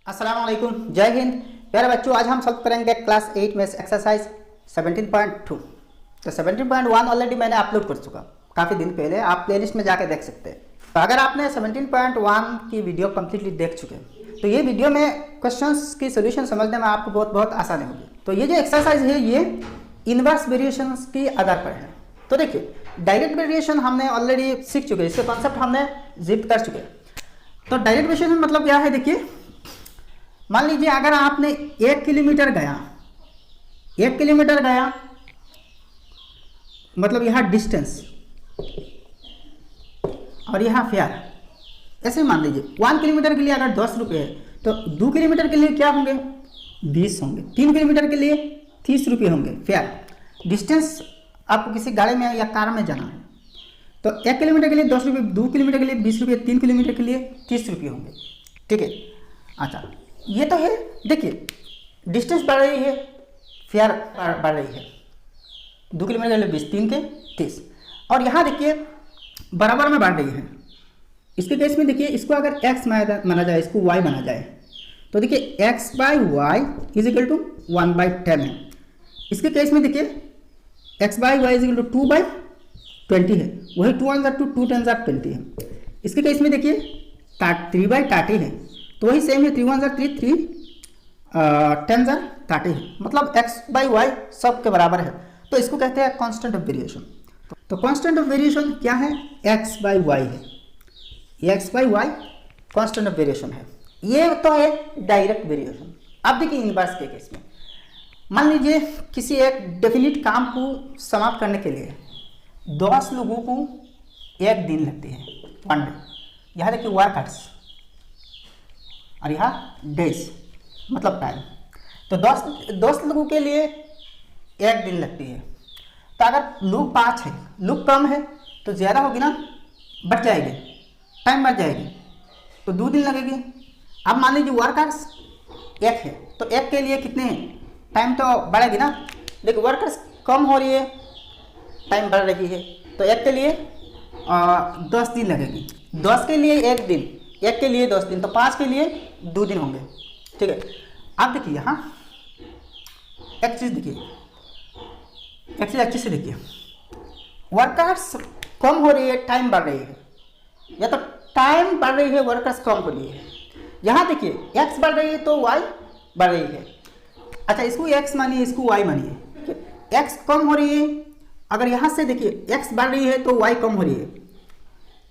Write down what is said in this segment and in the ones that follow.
अस्सलाम वालेकुम, जय हिंद। प्यारे बच्चों, आज हम सॉल्व करेंगे क्लास 8 में एक्सरसाइज 17.2। तो 17.1 ऑलरेडी मैंने अपलोड कर चुका काफ़ी दिन पहले, आप प्लेलिस्ट में जाके देख सकते हैं। तो अगर आपने 17.1 की वीडियो कम्प्लीटली देख चुके हैं तो ये वीडियो में क्वेश्चंस की सोल्यूशन समझने में आपको बहुत आसानी होगी। तो ये जो एक्सरसाइज है ये इनवर्स वेरिएशंस की आधार पर है। तो देखिए, डायरेक्ट वेरिएशन हमने ऑलरेडी सीख चुके हैं, इसके कॉन्सेप्ट हमने जिप कर चुके हैं। तो डायरेक्ट वेरिएशन मतलब क्या है, देखिए मान लीजिए अगर आपने 1 किलोमीटर गया, 1 किलोमीटर गया मतलब यहाँ डिस्टेंस और यहाँ फेयर, ऐसे मान लीजिए 1 किलोमीटर के लिए अगर 10 रुपये है तो 2 किलोमीटर के लिए क्या होंगे, 20 होंगे। 3 किलोमीटर के लिए 30 रुपये होंगे फेयर। डिस्टेंस आपको किसी गाड़ी में या कार में जाना है तो 1 किलोमीटर के लिए 10 रुपये, 2 किलोमीटर के लिए 20 रुपये, 3 किलोमीटर के लिए 30 रुपये होंगे। ठीक है, अच्छा ये तो है। देखिए डिस्टेंस बढ़ रही है, फेयर बढ़ रही है, 2 किलोमीटर के लिए 20, 3 के 30, और यहाँ देखिए बराबर में बढ़ रही है। इसके केस में देखिए इसको अगर x माना जाए, इसको y माना जाए तो देखिए x by Y is equal to 1/10 है। इसके केस में देखिए x by Y is equal to 2/20 है, वही 2 1 2 2 10 20 है। इसके केस में देखिए 3/30 है, तो वही सेम है 3 1 3 3 10 30 है, मतलब x बाई वाई सब के बराबर है। तो इसको कहते हैं कांस्टेंट ऑफ वेरिएशन। तो कांस्टेंट ऑफ वेरिएशन क्या है, x बाई वाई है, x by Y constant of variation है। ये तो है डायरेक्ट वेरिएशन। अब देखिए इनवर्स के केस में मान लीजिए किसी एक डेफिनिट काम को समाप्त करने के लिए 10 लोगों को 1 दिन लगती है, 1 डे। यहाँ देखिए वर्कर्स और यहाँ डेज मतलब टाइम। तो 10 लोगों के लिए 1 दिन लगती है। तो अगर लोग 5 है, लोग कम है तो ज़्यादा होगी ना, बढ़ जाएगी, टाइम बढ़ जाएगी, तो 2 दिन लगेगी। अब मान लीजिए वर्कर्स 1 है तो 1 के लिए कितने टाइम तो बढ़ेगी ना, लेकिन वर्कर्स कम हो रही है, टाइम बढ़ रही है, तो 1 के लिए 10 दिन लगेगी। 10 के लिए 1 दिन, 1 के लिए 10 दिन, तो 5 के लिए 2 दिन होंगे। ठीक है, अब देखिए यहाँ एक चीज़ देखिए, एक चीज़ अच्छे से देखिए, वर्कर्स कम हो रही है, टाइम बढ़ रही है, या तो टाइम बढ़ रही है वर्कर्स कम हो रही है। यहाँ देखिए x बढ़ रही है तो y बढ़ रही है। अच्छा इसको x मानिए, इसको y मानिए, x कम हो रही है। अगर यहाँ से देखिए x बढ़ रही है तो y कम हो रही है,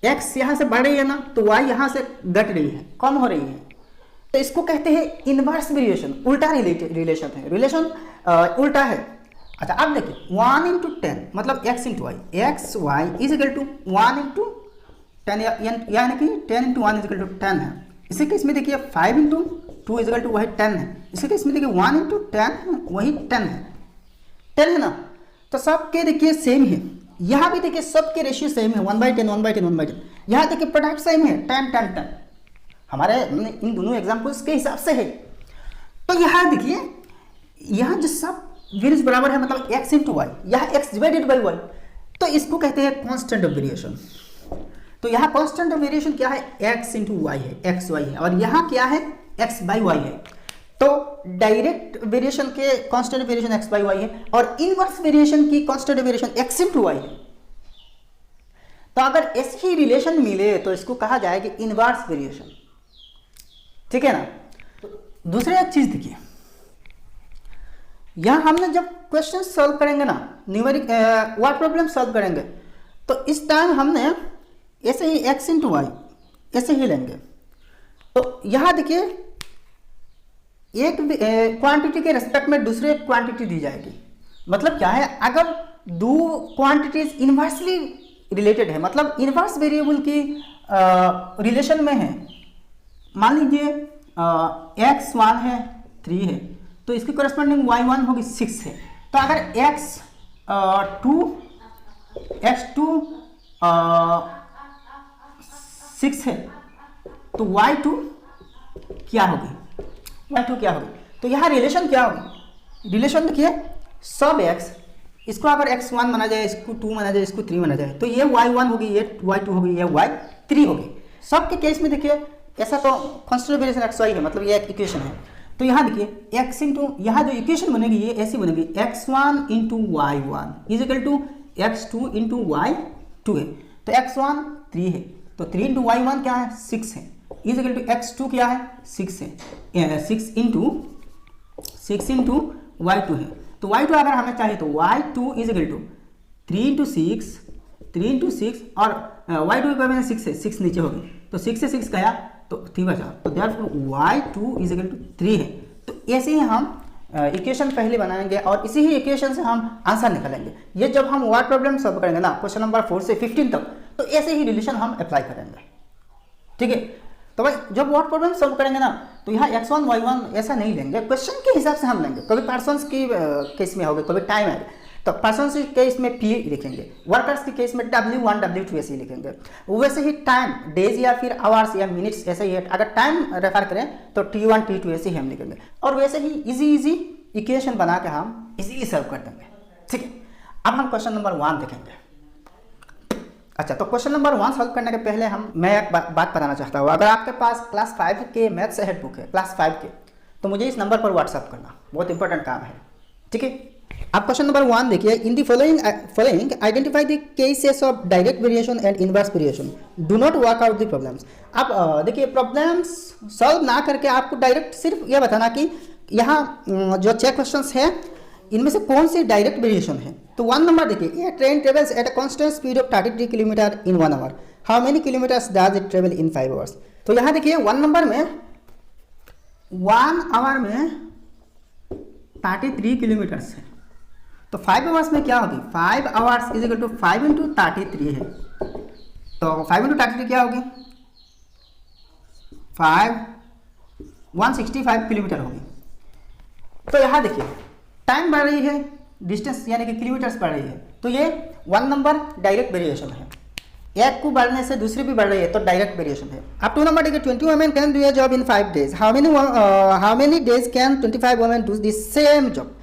x यहाँ से बढ़ रही है ना तो y यहाँ से घट रही है, कम हो रही है। तो इसको कहते हैं इनवर्स वेरिएशन, उल्टा रिलेशन है, रिलेशन उल्टा है। अच्छा अब देखिए 1 × 10 मतलब x × y, x y is equal to 1 × 10, यानी कि 10 × 1 इज इक्वल टू 10 है। इसी केस में देखिए 5 × 2 इज इक्वल टू वही 10 है। इसी केस में देखिए 1 × 10 वही 10 है, 10 है ना। तो सबके देखिए सेम है, यहाँ भी देखिए सबके रेशियो सेम है, 1/10 1/10 1/10। यहाँ देखिए प्रोडक्ट सेम है, 10 10 10, हमारे इन दोनों एग्जाम्पल्स के हिसाब से है। तो यहाँ देखिए यहाँ जो सब वेरिएंस बराबर है मतलब x × y, यहाँ x डिवाइडेड बाई y, तो इसको कहते हैं कांस्टेंट ऑफ वेरिएशन। तो यहाँ कांस्टेंट ऑफ वेरिएशन क्या है, x × y है, x y है, और यहाँ क्या है x बाई y है। तो डायरेक्ट वेरिएशन के constant of variation x by y है, और इनवर्स वेरिएशन की constant of variation x × y है। तो अगर ऐसी ही रिलेशन मिले तो इसको कहा जाएगा इनवर्स वेरिएशन। ठीक है ना। तो दूसरी एक चीज देखिए, यहां हमने जब क्वेश्चन सॉल्व करेंगे ना, न्यूमेरिक वर्ड प्रॉब्लम सॉल्व करेंगे, तो इस टाइम हमने ऐसे ही x × y ऐसे ही लेंगे। तो यहां देखिए एक क्वांटिटी के रेस्पेक्ट में दूसरे क्वांटिटी दी जाएगी। मतलब क्या है, अगर 2 क्वांटिटीज इनवर्सली रिलेटेड है, मतलब इनवर्स वेरिएबल की रिलेशन में है, मान लीजिए x1 है 3 है तो इसकी करस्पॉन्डिंग y1 होगी 6 है। तो अगर x2 6 है तो y2 क्या होगी, y2 क्या होगी। तो यहाँ रिलेशन क्या होगी, रिलेशन देखिए सब x, इसको अगर x1 माना जाए, इसको 2 माना जाए, इसको 3 माना जाए, तो ये y1 होगी, ये y2 होगी, ये y3 होगी। सब के केस में देखिए ऐसा तो कॉन्स्टेंट वेरिएशन एक्स वाई है, मतलब ये एक इक्वेशन है। तो यहाँ देखिए एक्स इंटू, यहाँ जो इक्वेशन बनेगी ये ऐसी बनेगी, x1 into Y one is equal to x2 into Y two है। तो x1 3 है, तो 3 इंटू वाई वन क्या है 6 है, इज इक्वल टू x2 क्या है 6 है, 6 इंटू वाई टू है। तो वाई टू अगर हमें चाहिए तो Y two is equal to 3 into six और वाई टू की 6 है, 6 नीचे होगी, तो 6 से 6 गया तो 3 बचा, तो therefore Y two is equal to 3 है। तो ऐसे ही हम इक्वेशन पहले बनाएंगे और इसी ही इक्वेशन से हम आंसर निकालेंगे। ये जब हम वर्ड प्रॉब्लम सॉल्व करेंगे ना क्वेश्चन नंबर 4 से 15 तक, तो ऐसे ही रिलेशन हम अप्लाई करेंगे, ठीक है। तो भाई जब वर्ड प्रॉब्लम सॉल्व करेंगे ना तो यहाँ x1 y1 ऐसा नहीं लेंगे, क्वेश्चन के हिसाब से हम लेंगे। कभी पर्सन्स की केस में होगा, कभी टाइम आएगा तो पर्सन के केस में P लिखेंगे, वर्कर्स के केस में W1 W2 ऐसे ही लिखेंगे। वैसे ही टाइम डेज या फिर आवर्स या मिनट्स ऐसे ही है, अगर टाइम रेफर करें तो T1 T2 ऐसे ही हम लिखेंगे। और वैसे ही इजी इक्वेशन बना के हम इजीली सॉल्व कर देंगे, ठीक है। अब हम क्वेश्चन नंबर 1 देखेंगे। अच्छा, तो क्वेश्चन नंबर 1 सॉल्व करने के पहले मैं एक बात बताना चाहता हूँ। अगर आपके पास क्लास 5 के मैथ्स हेड बुक है, क्लास 5 के, तो मुझे इस नंबर पर व्हाट्सअप करना, बहुत इंपॉर्टेंट काम है, ठीक है। अब क्वेश्चन नंबर 1 देखिए, in the following identify the cases of direct variation and inverse variation, do not work out the problems. अब देखिए प्रॉब्लम्स सॉल्व ना करके आपको डायरेक्ट सिर्फ ये बताना कि यहाँ जो 6 क्वेश्चंस है इनमें से कौन सी डायरेक्ट वेरिएशन है। तो 1 नंबर देखिए, a train travels at a constant speed of 33 kilometre in 1 hour, how many kilometres does it travel in 5 hours. तो यहाँ देखिए 1 नंबर में 1 आवर में 33 किलोमीटर्स है, तो 5 आवर्स में क्या होगी, 5 hours is equal to 5 into 33 है, तो 5 इंटू 33 क्या होगी 165 किलोमीटर होगी। तो यहाँ देखिए टाइम बढ़ रही है, डिस्टेंस यानी कि किलोमीटर्स बढ़ रही है, तो ये 1 नंबर डायरेक्ट वेरिएशन है। एक को बढ़ने से दूसरी भी बढ़ रही है तो डायरेक्ट वेरिएशन है। अब 2 नंबर देखिए, 20 women can do a job in 5 days, how many days can 25 women do the same job.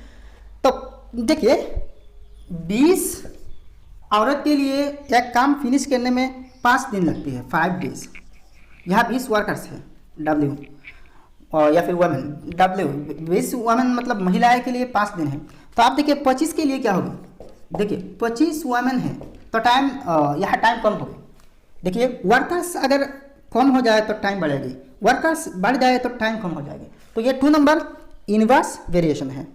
तो देखिए 20 औरत के लिए एक काम फिनिश करने में 5 दिन लगती है, 5 days। यहाँ 20 वर्कर्स है W और या फिर वुमेन W, 20 वुमेन मतलब महिलाएं के लिए 5 दिन है। तो आप देखिए 25 के लिए क्या होगी, देखिए 25 वुमेन है तो टाइम यहाँ टाइम कम होगी। देखिए वर्कर्स अगर कम हो जाए तो टाइम बढ़ेगी, वर्कर्स बढ़ जाए तो टाइम कम हो जाएगी। तो ये 2 नंबर इनवर्स वेरिएशन है।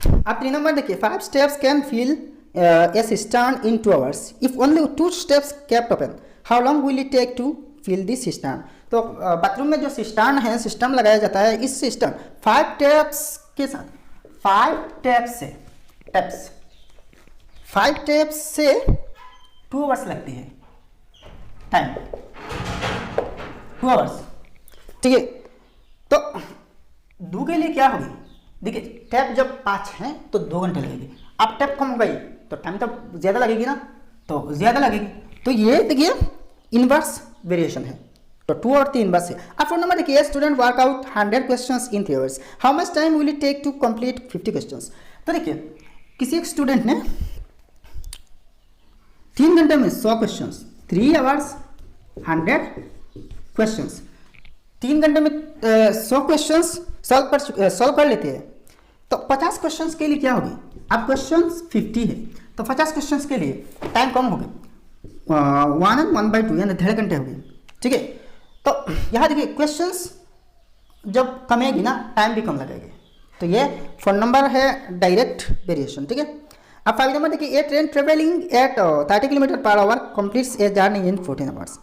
अब 3 नंबर देखिए, 5 steps can fill a cistern in 2 hours, if only 2 steps kept open, how long will it take to fill this cistern. तो बाथरूम में जो सिस्टर्न है, सिस्टम लगाया जाता है, इस सिस्टम 5 टैप्स के साथ 5 टैप्स से 2 आवर्स लगती है टाइम, 2 आवर्स, ठीक है। तो 2 के लिए क्या होगी, देखिए टैप जब 5 है तो 2 घंटे लगेगी। अब टैप कम हो गई तो टाइम तो ज़्यादा लगेगी ना, तो ज़्यादा लगेगी। तो ये देखिए इनवर्स वेरिएशन है, तो 2 और 3 बस है। अब 4 नंबर देखिए, student work out 100 questions in 3 hours, how much time will it take to complete 50 questions. तो देखिए किसी एक स्टूडेंट ने 3 घंटे में 100 क्वेश्चंस, 3 आवर्स 100 क्वेश्चंस, 3 घंटे में 100 क्वेश्चंस सॉल्व कर लेते हैं। तो 50 क्वेश्चंस के लिए क्या होगी, अब क्वेश्चंस 50 है तो 50 क्वेश्चंस के लिए टाइम कम होगी, 1/2 यानी 1.5 घंटे होगी, ठीक है। तो यहाँ देखिए क्वेश्चंस जब कमेगी ना टाइम भी कम लगेगी। तो ये 4 नंबर है डायरेक्ट वेरिएशन, ठीक है। अब 5 नंबर देखिए, a train travelling at 30 kilometre per hour completes a journey in 14 hours,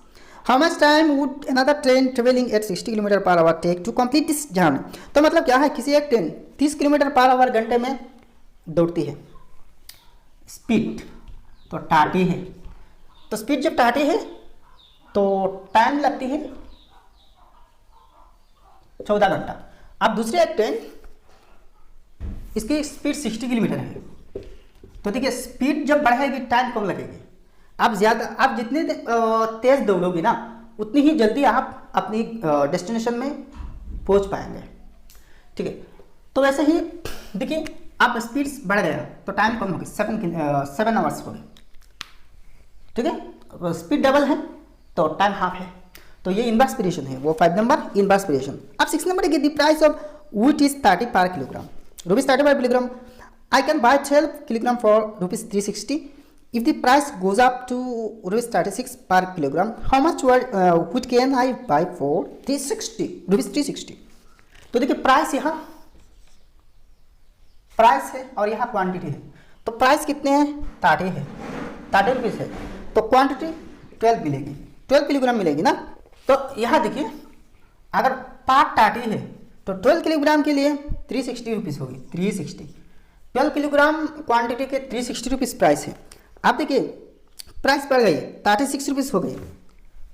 how much time would another train travelling at 60 kilometre per hour take to complete this journey. तो मतलब क्या है, किसी एक ट्रेन 30 किलोमीटर पर आवर घंटे में दौड़ती है, स्पीड तो 30 है, तो स्पीड जब 30 है तो टाइम लगती है 14 घंटा। अब दूसरी एक ट्रेन इसकी स्पीड 60 किलोमीटर है, तो देखिए स्पीड जब बढ़ेगी टाइम कम लगेगी। आप जितने तेज दौड़ोगे ना उतनी ही जल्दी आप अपनी डेस्टिनेशन में पहुंच पाएंगे, ठीक है। तो वैसे ही देखिए आप स्पीड बढ़ गया तो टाइम कम होगी, 7 आवर्स होगी, ठीक है। स्पीड डबल है तो टाइम हाफ है। तो तो ये इनवर्स वेरिएशन है, वो 5 नंबर इनवर्स वेरिएशन। अब 6 नंबर देखिए, the price of wheat is 30 per kilogram, rupees 30 per kilogram. I can buy 12 kilogram for rupees 360. If the price goes up to rupees 36 per kilogram, how much wheat can I buy for 360 rupees 360? तो देखिए price यहाँ price है और यहाँ quantity है। तो price कितने हैं? 30 है, 30 रुपीज़ है। तो क्वांटिटी 12 मिलेगी, 12 किलोग्राम मिलेगी ना। तो यहाँ देखिए अगर पार्ट 30 है तो 12 किलोग्राम के लिए 360 रुपीज़ होगी, 360। 12 किलोग्राम क्वांटिटी के 360 रुपीज़ प्राइस है। आप देखिए प्राइस बढ़ गई, 36 रुपीज़ हो गई।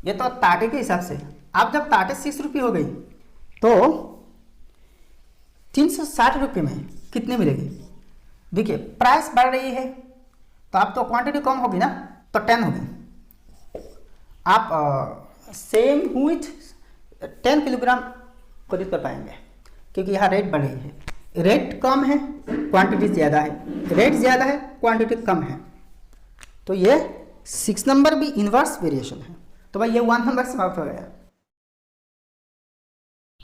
ये तो 30 के हिसाब से। आप जब 36 रुपये हो गई तो 360 रुपये में कितने मिलेगी? देखिए प्राइस बढ़ रही है तो आप तो क्वांटिटी कम होगी ना, तो 10 होगी। आप सेम व्हीट 10 किलोग्राम खरीद कर पाएंगे क्योंकि यहाँ रेट बढ़ रही है। रेट कम है, क्वांटिटी ज़्यादा है, रेट ज़्यादा है, क्वांटिटी कम है। तो ये 6 नंबर भी इनवर्स वेरिएशन है। तो भाई ये 1 नंबर समाप्त हो गया।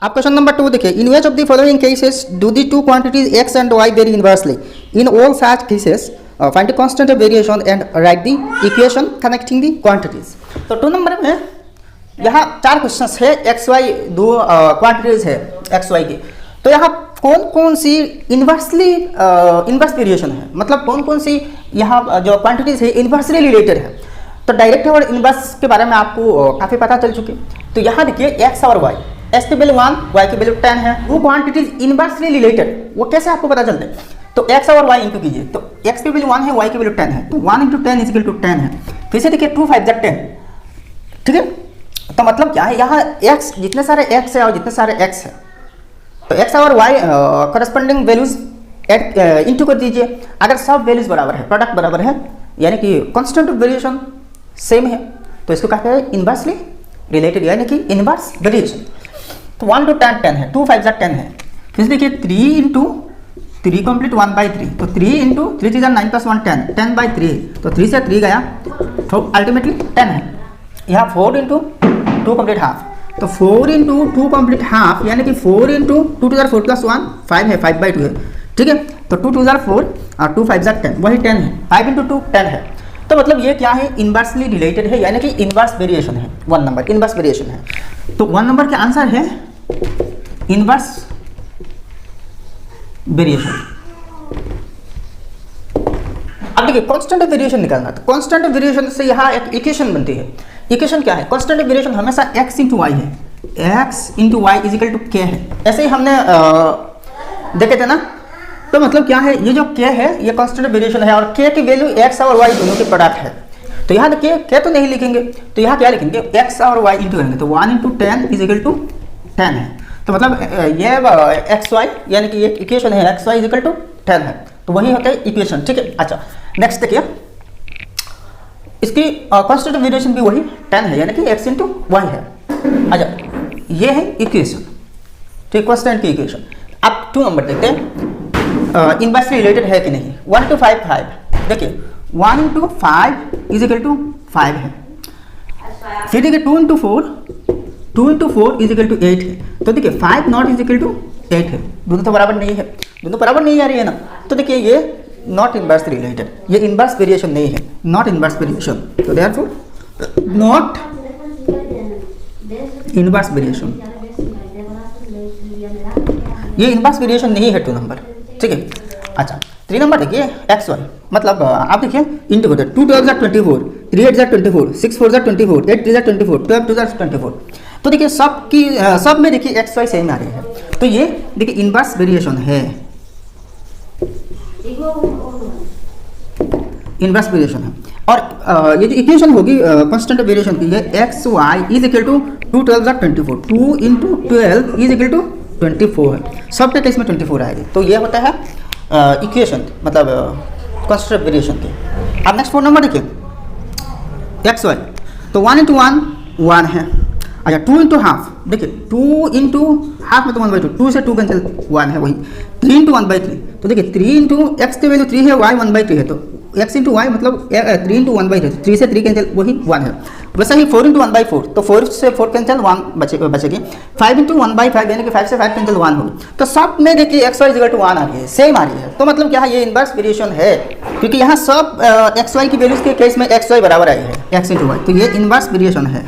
आप क्वेश्चन नंबर 2 देखिए, in which of the following cases do the two quantities x and y vary inversely? In all such cases find the constant of variation and write the equation connecting the quantities. तो 2 number में यहाँ 4 questions है, X Y 2 quantities है X Y की। तो यहाँ कौन कौन सी इनवर्स वेरिएशन है, मतलब कौन कौन सी यहाँ जो क्वांटिटीज है इनवर्सली रिलेटेड है। तो डायरेक्ट और इनवर्स के बारे में आपको काफ़ी पता चल चुकी। तो यहाँ देखिए एक्स और वाई, एक्स की वैल्यू 1, वाई की वैल्यू 10 है। वो क्वांटिटीज इनवर्सली रिलेटेड, वो कैसे आपको पता चलते हैं? तो एक्स और वाई इंटू कीजिए। तो एक्स की वैल्यू 1 है, वाई की वैल्यू 10 है, तो 1 × 10 इज इक्वल टू 10 है। फिर से देखिए 2 5 10, ठीक है। तो मतलब क्या है, यहाँ x जितने सारे x है और जितने सारे x है तो x और y corresponding values add into कर दीजिए। अगर सब वैल्यूज बराबर है, प्रोडक्ट बराबर है, यानी कि कांस्टेंट ऑफ वेरिएशन सेम है, तो इसको कहते हैं इनवर्सली रिलेटेड, यानी कि इनवर्स वेरिएशन। तो 1 × 10 10 है, 2 5 10 है। फिर देखिए 3 × 3 कंप्लीट 1/3, तो 3 × 3 3 9 + 1 10, 10/3, तो 3 से 3 गया तो अल्टीमेटली 10 है। यहाँ 4 × 2 कंप्लीट हाफ, तो 4 × 2 कंप्लीट हाफ, यानी कि 4 × 2 2 4 4 + 1 5 है, 5/2 है, ठीक है। तो 2 2 4 और 2 5 10, वही 10 है, 5 × 2 10 है। तो मतलब ये क्या है, इनवर्सली रिलेटेड है, यानी कि इनवर्स वेरिएशन है। 1 नंबर इनवर्स वेरिएशन है। तो 1 नंबर का आंसर है इनवर्स वेरिएशन। अब देखिए कांस्टेंट ऑफ वेरिएशन निकालना। तो कांस्टेंट ऑफ वेरिएशन से यहाँ एक इक्वेशन बनती है। इक्वेशन क्या है? कांस्टेंट ऑफ वेरिएशन हमेशा x × y है, x × y = k है। ऐसे ही हमने देखे थे ना। तो मतलब क्या है, ये जो k है ये कांस्टेंट ऑफ वेरिएशन है और k की वैल्यू x और y दोनों के प्रोडक्ट है। तो यहाँ देखिए k तो नहीं लिखेंगे, तो यहाँ क्या लिखेंगे, x और y इंटू करेंगे, तो 1 × 10 = 10 है। तो मतलब ये एक्स वाई यानी कि एक इक्वेशन है, एक्स वाई = 10 है, तो वही होता है इक्वेशन, ठीक है। अच्छा नेक्स्ट देखिए, इसकी कांस्टेंट ऑफ वेरिएशन भी वही 10 है, यानी कि x × y है। अच्छा ये है इक्वेशन, ठीक, कांस्टेंट की इक्वेशन। अब 2 नंबर देखते हैं इनवर्सली रिलेटेड है कि नहीं। 1 × 5 5, देखिए 1 × 5 = 5 है। फिर देखिए 2 × 4 = 8 है। तो देखिए 5 नॉट = 8 है, दोनों तो बराबर नहीं है, दोनों बराबर नहीं आ रही है ना। तो देखिए ये नॉट इनवर्स रिलेटेड, ये इनवर्स वेरिएशन नहीं है, नॉट इनवर्स वेरिएशन। तो देयरफॉर नॉट इनवर्स वेरिएशन, ये इनवर्स वेरिएशन नहीं है 2 नंबर, ठीक है। अच्छा 3 नंबर देखिए एक्स वाई, मतलब आप देखिए इंटू करते 2 12 24, 3 8 24, 6 4 24, 8 3 24, 12 2 24। तो देखिए सब में देखिए एक्स वाई सेम आ रही है, तो ये देखिए इनवर्स वेरिएशन है, इनवर्स वेरिएशन है। और ये जो इक्वेशन होगी कांस्टेंट ऑफ वेरिएशन की, ये एक्स वाई = 2 12 24, 2 × 12 = 24 है, सबके केस में 24 आएगी। तो ये होता है इक्वेशन, मतलब कांस्टेंट ऑफ वेरिएशन की। अब नेक्स्ट 4 नंबर देखिए एक्स वाई, तो 1 × 1 1 है। अच्छा 2 × हाफ, देखिए 2 × हाफ में तो 1/2, 2 से 2 कैंसिल 1 है, वही 3 × 1/3। तो देखिए 3 × x की वैल्यू 3 है, y 1/3 है, तो x × y मतलब 3 × 1/3, 3 से 3 कैंसिल वही 1 है। वैसे ही 4 इंटू 1/4, तो 4 से 4 कैंसिल 1 बचेगी। 5 इंटू 1/5 यानी कि 5 से 5 कैंसिल 1 होगी। तो सब में देखिए एक्स वाई इक्वल टू 1 आ रही है, सेम आ रही है। तो मतलब क्या है, ये इनवर्स वेरिएशन है, क्योंकि यहाँ सब एक्स वाई की वैल्यूज के केस में एक्स वाई बराबर आई है एक्स इंटू वाई, तो ये इनवर्स वेरिएशन है।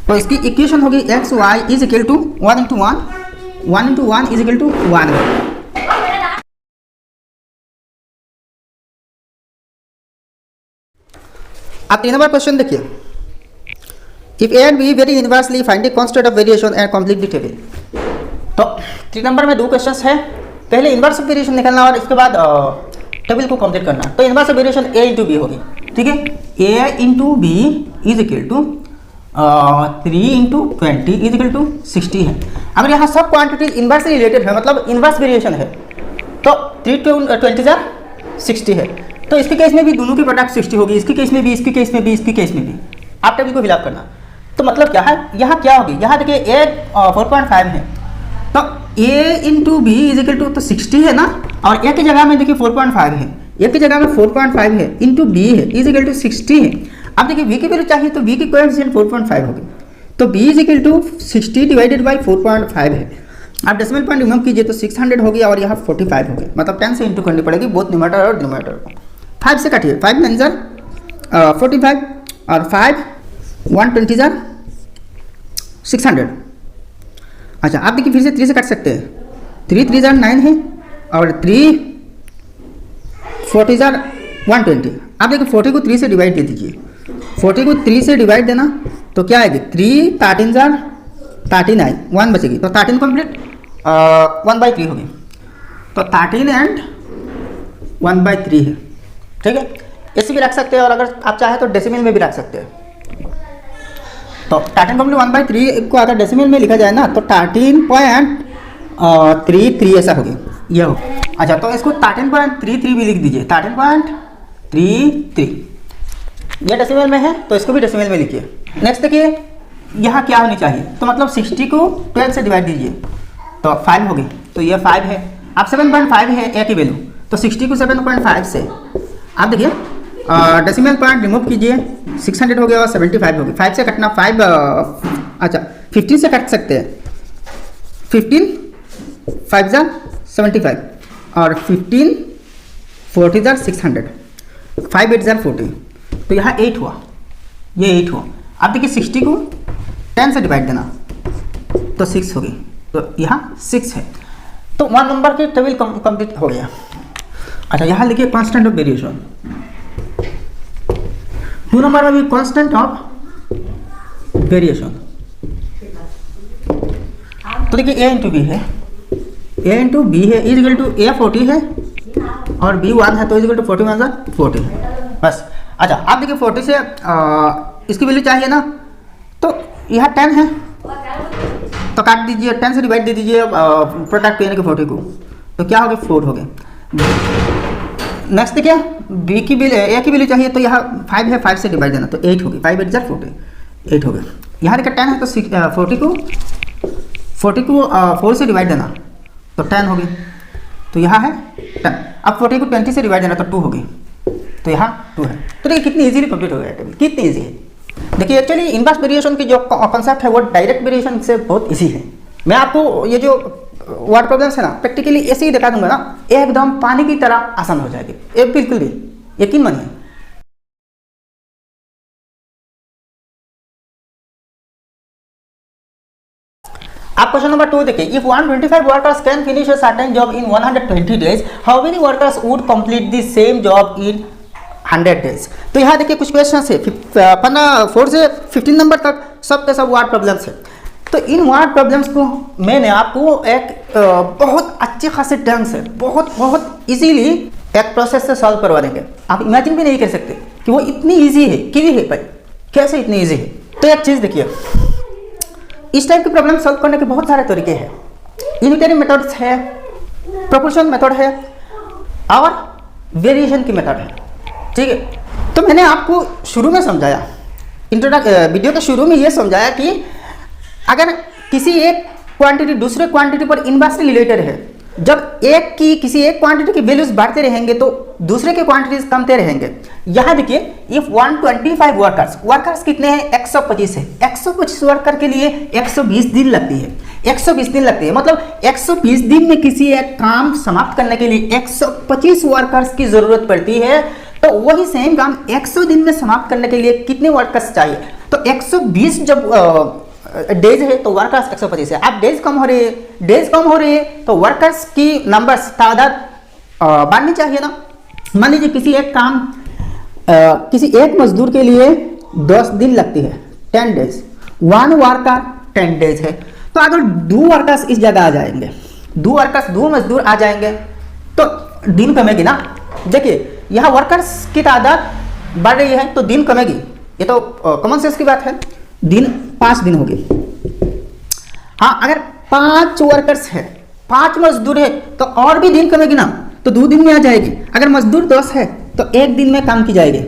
तो इसकी इक्वेशन होगी X Y is equal to 1 into 1, 1 into 1 is equal to 1। आप 3 नंबर क्वेश्चन देखिए, if A and B vary inversely find the constant of variation and complete the table. तो 3 number में 2 questions है, पहले इनवर्स ऑफ वेरिएशन निकालना और इसके बाद टेबल को कंप्लीट करना। तो inverse of variation A into B होगी, ठीक है। A into B is equal to 3 into 20 is equal to 60 है। अगर यहाँ सब क्वांटिटी इनवर्स से रिलेटेड है, मतलब इनवर्स वेरिएशन है, तो 3 टू 20 जार 60 है। तो इसके केस में भी दोनों की प्रोडक्ट 60 होगी, इसके केस में भी, इसके केस में भी, इसके केस में भी। आप टेबल को फिलअप करना। तो मतलब क्या है, यहाँ क्या होगी, यहाँ देखिए ए 4.5 है, तो A into B is equal to, तो 60 है ना, और ए की जगह में देखिए 4.5 है, ए की जगह में 4.5 है, इंटू बी है इज इक्वल टू 60 है। अब देखिए v की वैल्यू चाहिए, तो v की कोएफिशिएंट 4.5 होगी, तो b is equal to 60 divided by 4.5 है। आप डेसिमल पॉइंट रिमूव कीजिए तो 600 हो गया, और यहाँ 45 हो गया, मतलब 10 से इंटू करनी पड़ेगी बोथ न्यूमरेटर और डिनोमिनेटर को। 5 से काटिए, 5 9 जार 45 और 5 120 जार 600। अच्छा, आप देखिए फिर से 3 से काट सकते हैं, 3 3 जार 9 है, और 3 40 जार 120। आप देखिए 40 को 3 से डिवाइड दे दीजिए, 40 को 3 से डिवाइड देना तो क्या आएगी, 3 13 जार 39, 1 बचेगी, तो 13 कंप्लीट 1/3 होगी, तो 13 एंड 1/3 है, ठीक है। ऐसे भी रख सकते हैं, और अगर आप चाहें तो डेसिमल में भी रख सकते हैं। तो 13 कंप्लीट 1/3 को अगर डेसिमल में लिखा जाए ना, तो 13.33 ऐसा हो गया, ये हो। अच्छा, तो इसको 13.33 भी लिख दीजिए, 13.33, ये डेसिमल में है, तो इसको भी डेसिमल में लिखिए। नेक्स्ट देखिए, यहाँ क्या होनी चाहिए, तो मतलब 60 को 12 से डिवाइड दीजिए, तो 5 हो गई, तो ये 5 है। अब 7.5 है ए की वैल्यू, तो 60 को 7.5 से आप देखिए डेसिमल पॉइंट रिमूव कीजिए, 600 हो गया और 75 हो गया। 5 से कटना 5, अच्छा 15 से कट सकते हैं, 15 5 जार 75, और 15 40 जार 600, 5 8 जार 40, तो यहाँ 8 हुआ, ये 8 हुआ। अब देखिए 60 को 10 से डिवाइड देना, तो 6 होगी, तो यहाँ 6 है। तो 1 नंबर की टेबल कंप्लीट हो गया। अच्छा, यहाँ लिखिए कांस्टेंट ऑफ वेरिएशन। 2 नंबर में भी कांस्टेंट ऑफ वेरिएशन, तो देखिए ए इंटू बी है, ए इंटू बी है इज इक्वल टू ए 40 है, और बी 1 है, तो इज इक्वल टू 40 × 40 है, बस। अच्छा, आप देखिए 40 से इसकी वैल्यू चाहिए ना, तो यहाँ 10 है, तो काट दीजिए, 10 से डिवाइड दे दीजिए प्रोडक्ट यानी कि 40 को, तो क्या हो गया 4 हो गया। नेक्स्ट देखिए बी की वैल्यू, ए की वैल्यू चाहिए, तो यहाँ 5 है, 5 से डिवाइड देना, तो 8 होगी, 5 8 जार 40, 8 हो गया। यहाँ देखिए 10 है, तो 40 को 4 से डिवाइड देना, तो 10 हो गई, तो यहाँ है 10। अब 40 को 20 से डिवाइड देना, तो 2 होगी, तो यहाँ 2 है। तो देखिए कितनी इजीली कंप्लीट हो गया टेबल, कितनी इजी है। देखिए एक्चुअली इनवर्स वेरिएशन की जो कॉन्सेप्ट है वो डायरेक्ट वेरिएशन से बहुत इजी है। मैं आपको ये जो वर्ड प्रॉब्लम्स है ना प्रैक्टिकली ऐसे ही दिखा दूंगा ना, एकदम पानी की तरह आसान हो जाएगी, एक बिल्कुल भी यकीन मानिए। आप क्वेश्चन नंबर 2 देखिए, if 125 workers can finish a certain job in 120 days, how many workers would complete the same job in 100 days. तो यहाँ देखिए कुछ क्वेश्चन है 4 से 15 नंबर तक, सब के सब वर्ड प्रॉब्लम्स है। तो इन वर्ड प्रॉब्लम्स को मैंने आपको एक बहुत अच्छे खासे ढंग से बहुत इजीली एक प्रोसेस से सॉल्व करवा देंगे। आप इमेजिन भी नहीं कर सकते कि वो इतनी इजी है, क्यों है भाई, कैसे इतनी इजी है। तो एक चीज़ देखिए, इस टाइप की प्रॉब्लम सॉल्व करने के बहुत सारे तरीके हैं। यूनिटरी मेथड्स है, प्रोपोर्शन मेथड है, और वेरिएशन की मेथड है, ठीक है। तो मैंने आपको शुरू में समझाया, वीडियो के शुरू में ये समझाया कि अगर किसी एक क्वांटिटी दूसरे क्वांटिटी पर इनवर्सली रिलेटेड है, जब किसी एक क्वांटिटी की वैल्यूज बढ़ते रहेंगे तो दूसरे के क्वांटिटीज कमते रहेंगे। यहाँ देखिए इफ 125 वर्कर्स कितने हैं, 125 है। 125 वर्कर के लिए 120 दिन लगती है, 120 दिन लगती है, मतलब 120 दिन में किसी एक काम समाप्त करने के लिए 125 वर्कर्स की जरूरत पड़ती है। तो वही सेम काम 100 दिन में समाप्त करने के लिए कितने वर्कर्स चाहिए, तो 120 जब डेज है तो वर्कर्स 125 है। अब डेज कम हो रही है तो वर्कर्स की नंबर्स तादाद बढ़नी चाहिए ना। मान लीजिए किसी एक काम किसी एक मजदूर के लिए 10 दिन लगती है, 10 डेज, 1 वर्कर 10 डेज है। तो अगर 2 वर्कर्स इस जगह आ जाएंगे, 2 मजदूर आ जाएंगे तो दिन कमेगी ना। देखिए यहाँ वर्कर्स की तादाद बढ़ रही है तो दिन कमेगी, ये तो कॉमन सेंस की बात है। दिन 5 दिन होगी। हाँ, अगर 5 वर्कर्स है, 5 मजदूर है तो और भी दिन कमेगी ना, तो 2 दिन में आ जाएगी। अगर मजदूर 10 है तो 1 दिन में काम की जाएगी,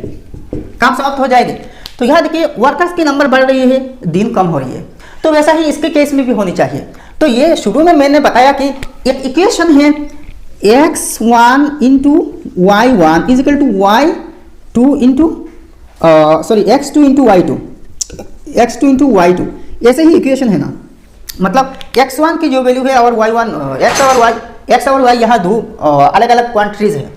काम समाप्त हो जाएगी। तो यहाँ देखिए वर्कर्स की नंबर बढ़ रही है, दिन कम हो रही है। तो वैसा ही इसके केस में भी होनी चाहिए। तो ये शुरू में मैंने बताया कि एक इक्वेशन है x1 into y1 is equal to y2 into x2 into y2, x2 into y2, ऐसे ही इक्वेशन है ना। मतलब x1 की जो वैल्यू है और y1 x और y यहाँ दो अलग अलग क्वांटिटीज है।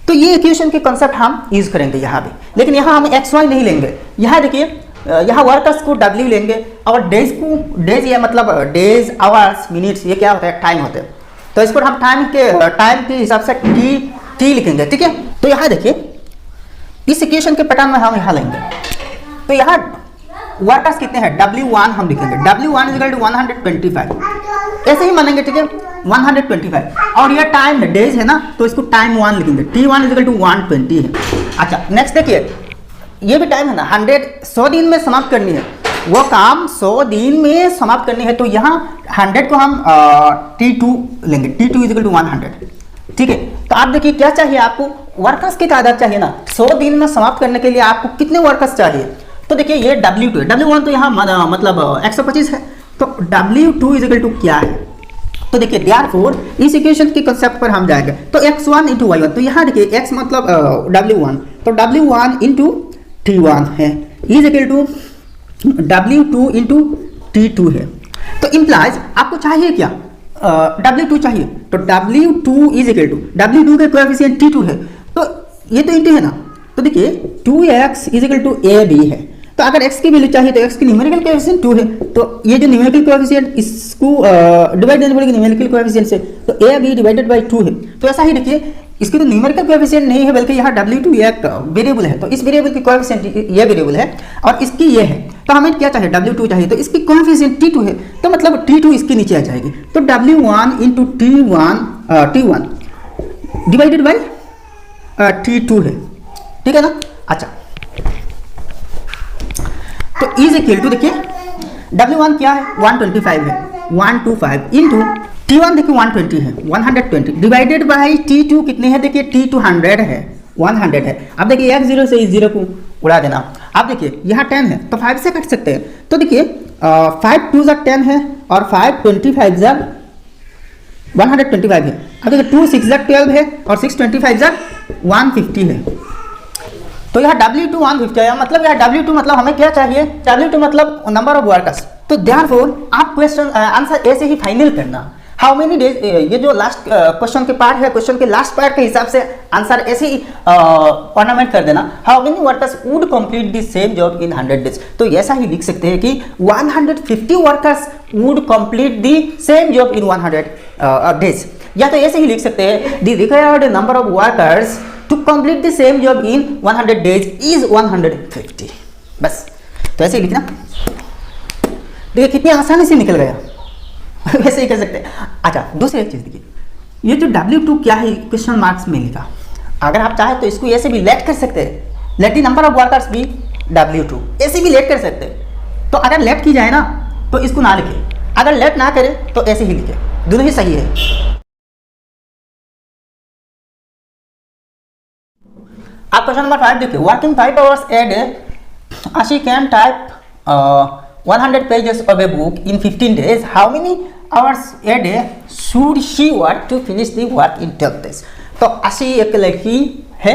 तो ये इक्वेशन के कंसेप्ट हम यूज करेंगे यहाँ भी, लेकिन यहाँ हम xy नहीं लेंगे। यहाँ देखिए यहाँ वर्कर्स को w लेंगे और डेज ये मतलब डेज, आवर्स, मिनट्स, ये क्या होता है, टाइम होते हैं। तो इसको हम टाइम के हिसाब से t लिखेंगे, ठीक है। तो यहाँ देखिए इस इक्वेशन के पैटर्न में हम यहाँ लेंगे। तो यहाँ वर्कर्स कितने हैं, W1 हम लिखेंगे, W1 इज 125, ऐसे ही मानेंगे, ठीक है, 125। और ये टाइम है, डेज है ना, तो इसको टाइम 1 लिखेंगे, T1 इज 120 है। अच्छा नेक्स्ट देखिए ये भी टाइम है ना, 100 दिन में समाप्त करनी है, वो काम 100 दिन में समाप्त करनी है। तो यहाँ 100 को हम T2 लेंगे, T2 इज 100, ठीक है। तो आप देखिए क्या चाहिए आपको, वर्कर्स की तादाद चाहिए ना। 100 दिन में समाप्त करने के लिए आपको कितने वर्कर्स चाहिए, तो देखिए ये W2 है, W1 तो यहाँ मतलब 125 है, तो W2 इज इक्वल टू क्या है। तो देखिए देयरफॉर इस इक्वेशन के कंसेप्ट पर हम जाएंगे। तो x1 इंटू y1, तो यहाँ देखिए x मतलब W1, तो W1 इंटू T1 है is equal to W2 into T2 है। तो इम्प्लाइज आपको चाहिए क्या, W2 चाहिए, तो W2 is equal to W2 के कोएफिशिएंट T2 है, तो ये तो इंटू है ना। तो देखिए 2x is equal to AB है, तो अगर x की वैल्यू चाहिए तो x की न्यूमेरिकल कोएफिशिएंट 2 है, तो ये जो न्यूमेरिकल कोएफिशिएंट इसको डिवाइड करने पड़ेगा न्यूमेरिकल कोएफिशिएंट से, तो AB डिवाइडेड बाय 2 है। तो ऐसा ही देखिए इसकी तो न्यूमेरिकल कोएफिशिएंट नहीं है बल्कि यहाँ W2 एक वेरिएबल है, तो इस वेरिएबल की कोएफिशिएंट ये वेरिएबल है और इसकी ये है। तो हमें क्या चाहिए, W2 चाहिए, तो इसकी कोएफिशिएंट T2 है, तो मतलब T2 इसके नीचे आ जाएगी। तो W1 into T1 divided by T2 है, ठीक है ना। अच्छा तो इज इक्वल टू देखिए W1 क्या है, 125 है, 125 इंटू T1 देखिए 120 है, 120 डिवाइडेड बाई T2 कितने हैं, देखिए T2 100 है, 100 है। अब देखिए एक 0 से इस 0 को उड़ा देना। अब देखिए यहाँ 10 है तो 5 से कट सकते हैं, तो देखिए 5 2 10 है और 5 25 125 है। अब देखिए 2 6 12 है और 6 25 150 है। तो यहाँ W2 150 है, मतलब यहाँ W2 मतलब हमें क्या चाहिए, W2 मतलब नंबर ऑफ वर्कर्स। तो देयरफॉर आप क्वेश्चन आंसर ऐसे ही फाइनल करना, हाउ मेनी डेज, ये जो लास्ट क्वेश्चन के पार्ट है, क्वेश्चन के लास्ट पार्ट के हिसाब से आंसर ऐसे ही ऑर्नामेंट कर देना, how many workers would complete the same job in 100 days. तो ऐसा ही लिख सकते हैं कि 150 workers would complete the same job in 100 days, या तो ऐसे ही लिख सकते हैं the required number of workers to complete the same job in 100 days is 150। बस तो ऐसे ही लिखना, देखिए कितनी आसानी से निकल गया। वैसे ही कर सकते हैं। अच्छा दूसरी एक चीज देखिए, ये जो W2 क्या है क्वेश्चन मार्क्स में लिखा, अगर आप चाहे तो इसको ऐसे भी लेट कर सकते हैं, let the number of workers भी W2, ऐसे भी लेट कर सकते हैं। तो अगर लेट की जाए ना तो इसको ना लिखे, अगर लेट ना करें तो ऐसे ही लिखे, दोनों ही सही है। आप क्वेश्चन नंबर 5 देखिए, working 5 hours a day, Ashi can type 100 pages of a book in 15 days. How many hours a day should she work to finish the work in 12 days? तो Ashi एक लड़की है,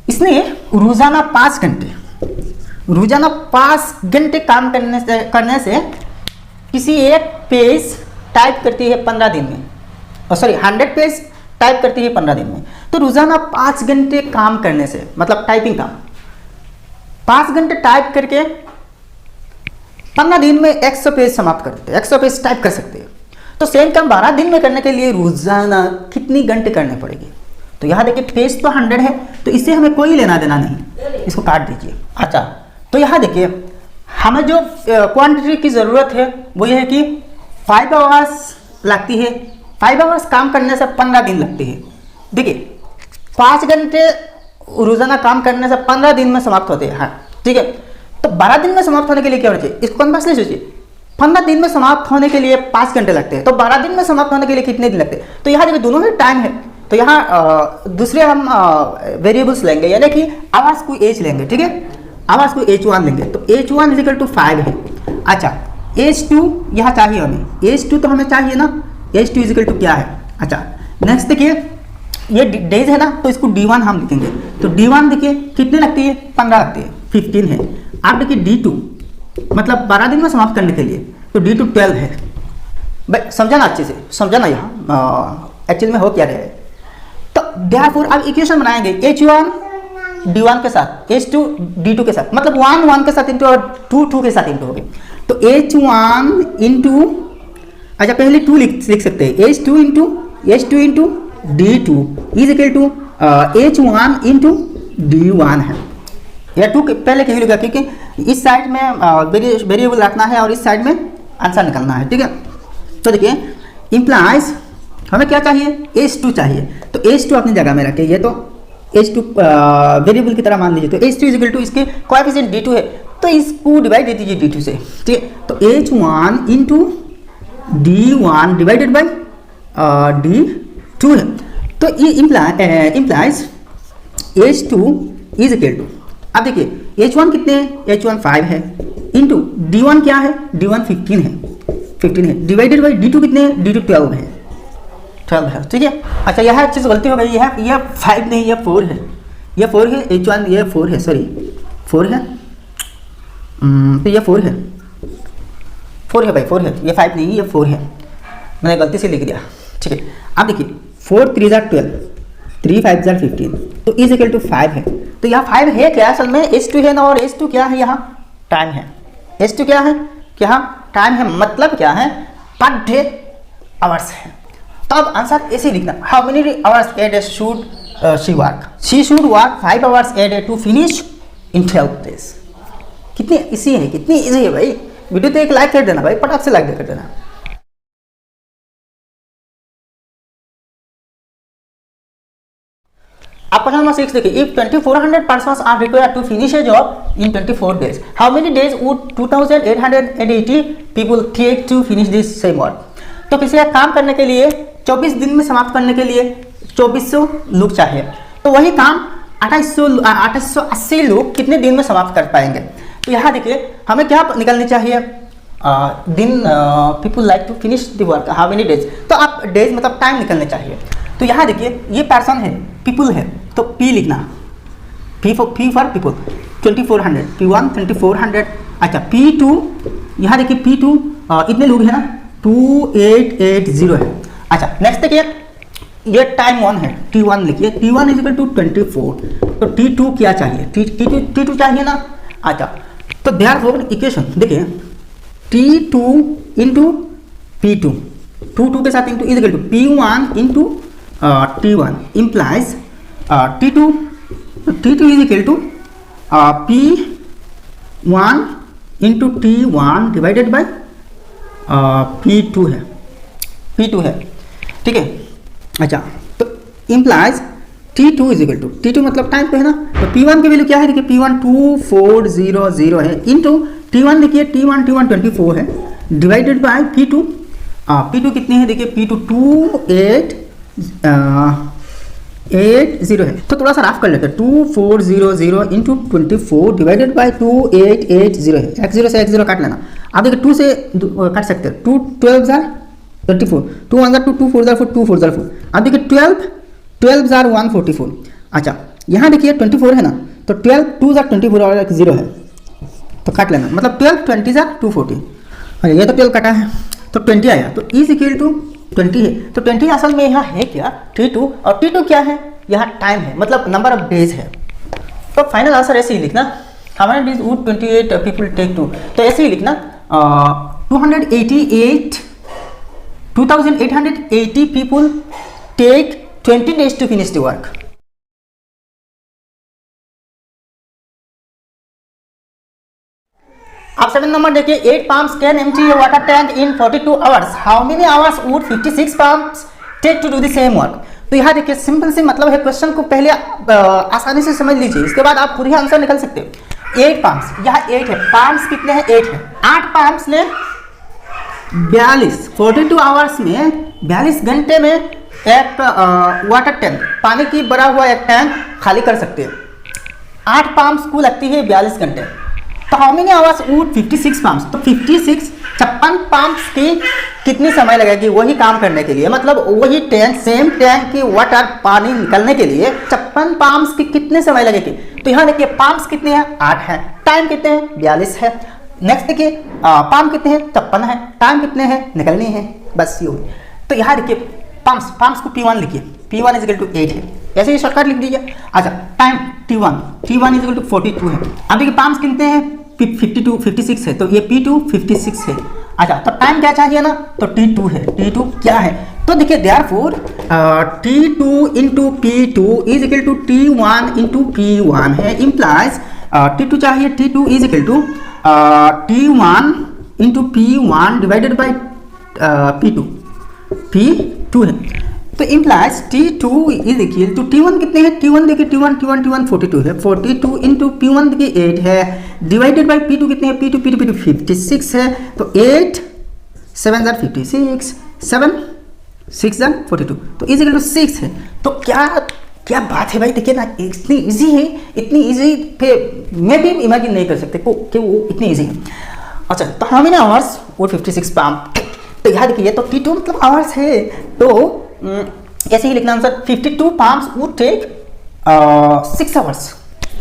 इसने रोजाना 5 घंटे काम करने से किसी एक पेज टाइप करती है 15 दिन में, 100 पेज टाइप करती है 15 दिन में। तो रोजाना 5 घंटे काम करने से, मतलब टाइपिंग काम 5 घंटे टाइप करके 15 दिन में 100 पेज समाप्त करते हैं, 100 पेज टाइप कर सकते हैं। तो सेम काम 12 दिन में करने के लिए रोजाना कितनी घंटे करने पड़ेगी? तो यहाँ देखिए पेज तो 100 है, तो इससे हमें कोई लेना देना नहीं, इसको काट दीजिए। अच्छा, तो यहाँ देखिए हमें जो क्वांटिटी की ज़रूरत है वो ये है कि 5 आवर्स लगती है। 5 आवर्स काम करने से 15 दिन लगते हैं। देखिए 5 घंटे रोजाना काम करने से 15 दिन में समाप्त होते हैं। हाँ ठीक है, तो 12 दिन में समाप्त होने के लिए क्या होना चाहिए? इसको कंपास ले सोचिए, 15 दिन में समाप्त होने के लिए 5 घंटे लगते हैं, तो 12 दिन में समाप्त होने के लिए कितने दिन लगते हैं? तो यहाँ देखिए दोनों ही टाइम है, तो यहाँ दूसरे हम वेरिएबल्स लेंगे, यानी कि आवाज को एज लेंगे। ठीक है, आवाज को H1 लेंगे, तो H1 इजिकल टू 5 है। अच्छा, H2 यहाँ चाहिए हमें, H2 तो हमें चाहिए ना, H2 इजिकल टू क्या है? अच्छा नेक्स्ट देखिए ये डेज है ना, तो इसको D1 हम लिखेंगे। तो D1 देखिए कितने लगती है? 15 लगती है, 15 है। आप देखिए D2 मतलब 12 दिन में समाप्त करने के लिए, तो D2 12 है। भाई समझा ना, अच्छे से समझा ना यहाँ एक्चुअल में हो क्या रहा है। तो देयरफॉर अब इक्वेशन बनाएंगे H1 D1 के साथ, H2 D2 के साथ, मतलब 1 1 के साथ इंटू और 2 2 के साथ इंटू हो गए। तो H1 इंटू, अच्छा पहले 2 लिख सकते हैं, H2 into D2 is equal to H1 into D1 है। या 2 पहले क्यों लिखा? क्योंकि इस साइड में वेरिएबल रखना है और इस साइड में आंसर निकालना है। ठीक है, तो देखिए इंप्लाइज हमें क्या चाहिए? H2 चाहिए, तो H2 अपनी जगह में रखे, ये तो H2 वेरिएबल की तरह मान लीजिए। तो H2 इजिकल टू इसके कोएफिशिएंट D2 है, तो इसको डिवाइड दे दीजिए D2 से। ठीक है, तो H1 into D1 divided by D2 है। तो ये implies H2 is equal to, अब देखिए H1 कितने हैं? H1 5 है, इंटू D1 क्या है? D1 15 है, डिवाइडेड बाई D2 कितने हैं? D2 12 है, 12 है। ठीक है, अच्छा यह एक चीज़ गलती हो गई है, यह 5 नहीं, यह 4 है, यह 4 है। H1 यह 4 है, सॉरी 4 है, तो यह 4 है, 4 है भाई, 4 है, ये 5 नहीं, ये 4 है, मैंने गलती से लिख दिया। ठीक है, अब देखिए 4 3 12, 3 5 15, तो इज इक्वल टू 5 है। तो यहाँ 5 है क्या असल में? H2 है ना, और H2 क्या है? यहाँ टाइम है। H2 क्या है? क्या टाइम है, मतलब क्या है? पर डे आवर्स है। तो अब आंसर ऐसे लिखना, how many hours a day should she work? She should work 5 hours a day to finish in 12 days. कितनी इजी है, कितनी इजी है भाई। वीडियो तो एक लाइक कर देना भाई, पटाख से लाइक कर देना। अब क्वेश्चन नंबर 6 देखिए, if 2400 persons are required to finish a job in 24 days, how many days would 2880 people take to finish this same work? तो किसी का काम करने के लिए 24 दिन में समाप्त करने के लिए 2400 लोग चाहिए, तो वही काम 2880 लोग कितने दिन में समाप्त कर पाएंगे? तो यहाँ देखिए हमें क्या निकालनी चाहिए? दिन, people like to finish the work, how many days. तो आप डेज मतलब टाइम निकलने चाहिए। तो यहाँ देखिए ये पर्सन है, पीपल है, तो P लिखना, P फॉर पीपल 2400, P1 2400। अच्छा P2, यहाँ देखिए P2 इतने लोग हैं ना, 2880 है। अच्छा नेक्स्ट देखिए ये टाइम 1 है, T1 लिखिए, T1 इज इक्वल टू 24, तो T2 क्या चाहिए? T2 चाहिए ना। अच्छा तो देयरफॉर इक्वेशन देखिए T2 इंटू P2, 2 के साथ into is equal to P1 into T1 implies T2 is equal to P1 into T1 divided by P2 है, ठीक है। अच्छा तो implies T2 is equal to, T2 मतलब टाइम पे है ना, तो P1 की वैल्यू क्या है? देखिए P1 2400 है, इंटू T1 देखिए T1 24 है, डिवाइडेड बाई P2 कितनी है? देखिए P2 2880 है, तो थोड़ा सा राफ कर लेते हैं, 2400 इंटू 24 डिवाइडेड बाई 2880 है। x0 से x0 काट लेना, आप देखिए 2 से काट सकते हैं, 2 12 जार 34, 2 1 जार 2 2 4 जार 4 2 4 जार 4, आप देखिए 12 जार 144। अच्छा यहाँ देखिए 24 है ना, तो 12 2 ज़ा 24 और एक 0 है तो काट लेना, मतलब 12 20 ज़ा 240, और ये तो 12 कटा है तो 20 आया, तो इज इक्वल टू 20 है। तो 20 असल में यहाँ है क्या, T2, और T2 क्या है, यहाँ टाइम है, मतलब नंबर ऑफ डेज है। तो फाइनल आंसर ऐसे ही लिखना, how many days would 28 people take to, तो ऐसे ही लिखना 2880 people take 20 days to finish the work। अब 7 नंबर देखिए, 8 pumps can empty a water tank in 42 hours, how many hours would 56 pumps take to do the same work। तो यहाँ देखिए simple से मतलब है, क्वेश्चन को पहले आसानी से समझ लीजिए, इसके बाद आप खुद ही आंसर निकल सकते हो। 8 पम्प्स, यहाँ 8 है, पम्प्स कितने हैं, 8 है, 8 पम्प्स ने 42 आवर्स में 42 घंटे में एक वाटर टैंक, पानी की भरा हुआ एक टैंक खाली कर सकते हैं। 8 पम्प्स को लगती है 42 घंटे, तो how many hours would 56 pumps, तो 56 पम्प्स की कितनी समय लगेगी वही काम करने के लिए, मतलब वही टैंक, सेम टैंक की वाटर पानी निकलने के लिए 56 पम्प्स की कितने समय लगेगी। तो यहाँ देखिए पम्प्स कितने हैं, 8 है, टाइम कितने हैं, 42 है। नेक्स्ट देखिए पम्प कितने हैं, 56 है, टाइम कितने हैं, निकलनी है, बस ये हुई। तो यहाँ देखिए पम्प्स को P1 लिखिए, P1 इज इक्वल टू 8 है, ऐसे ही शॉर्टकट लिख दीजिए। अच्छा time T1 is equal to 42 है। अब देखिए पम्प्स कितने हैं, 56 है, तो ये P2 56 है। अच्छा तो टाइम क्या चाहिए ना, तो T2 है, T2 क्या है, तो देखिए therefore T2 into P2 is equal to T1 into P1 है, इम्प्लाइज T2 चाहिए, T2 is equal to T1 into P1 divided by P2 है, तो implies T2 is equal to T1 कितने हैं, T1 देखिए T1 42 है, 42 इंटू P1 देखिए 8 है, डिवाइडेड बाई P2 कितने हैं, P2 56 है, तो 8 7 जार 56, 7 6 जार 42, तो इज इक्वल टू 6 है। तो क्या बात है भाई, देखिए ना इतनी इजी है, इतनी इजी पे मैं भी इमेजिन नहीं कर सकते कि वो इतनी इजी है। अच्छा तो हाउ मेनी आवर्स वो 56 पम्प, तो यहाँ देखिए तो T2 मतलब आवर्स है, तो ऐसे ही लिखना answer, 52 pumps would take 6 hours,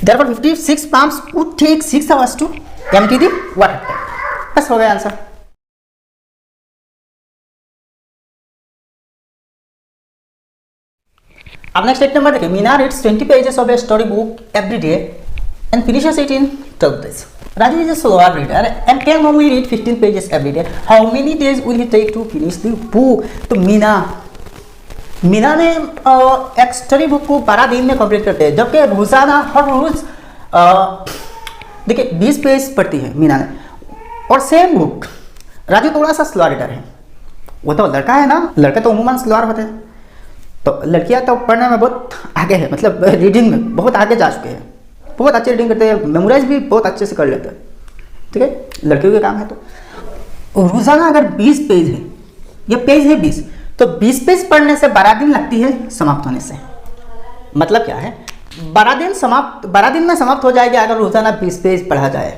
therefore 56 pumps would take 6 hours to empty the water tank। बस हो गया आंसर। अब नेक्स्ट 8 नंबर देखिए, Meena reads 20 pages of a story book every day and finishes it in 12 days। Raju is a slower reader and can only read 15 pages every day, how many days will he take to finish the book। तो मीना ने एक story book को 12 दिन में complete करते हैं, जबकि रोजाना हर रोज देखिए 20 पेज पढ़ती है मीना ने, और सेम बुक। राजू थोड़ा सा स्लो रीडर है, वो तो लड़का है ना, लड़के तो उम्मूमन स्लोअर होते हैं, तो लड़कियां तो पढ़ने में बहुत आगे है, मतलब रीडिंग में बहुत आगे जा चुके हैं, बहुत अच्छी रीडिंग करते हैं, मेमोराइज भी बहुत अच्छे से कर लेते हैं, ठीक है, लड़कियों का काम है। तो रोजाना अगर 20 पेज है, ये पेज है 20, तो 20 पेज पढ़ने से 12 दिन लगती है समाप्त होने से। मतलब क्या है, 12 दिन में समाप्त हो जाएगी अगर रोजाना 20 पेज पढ़ा जाए।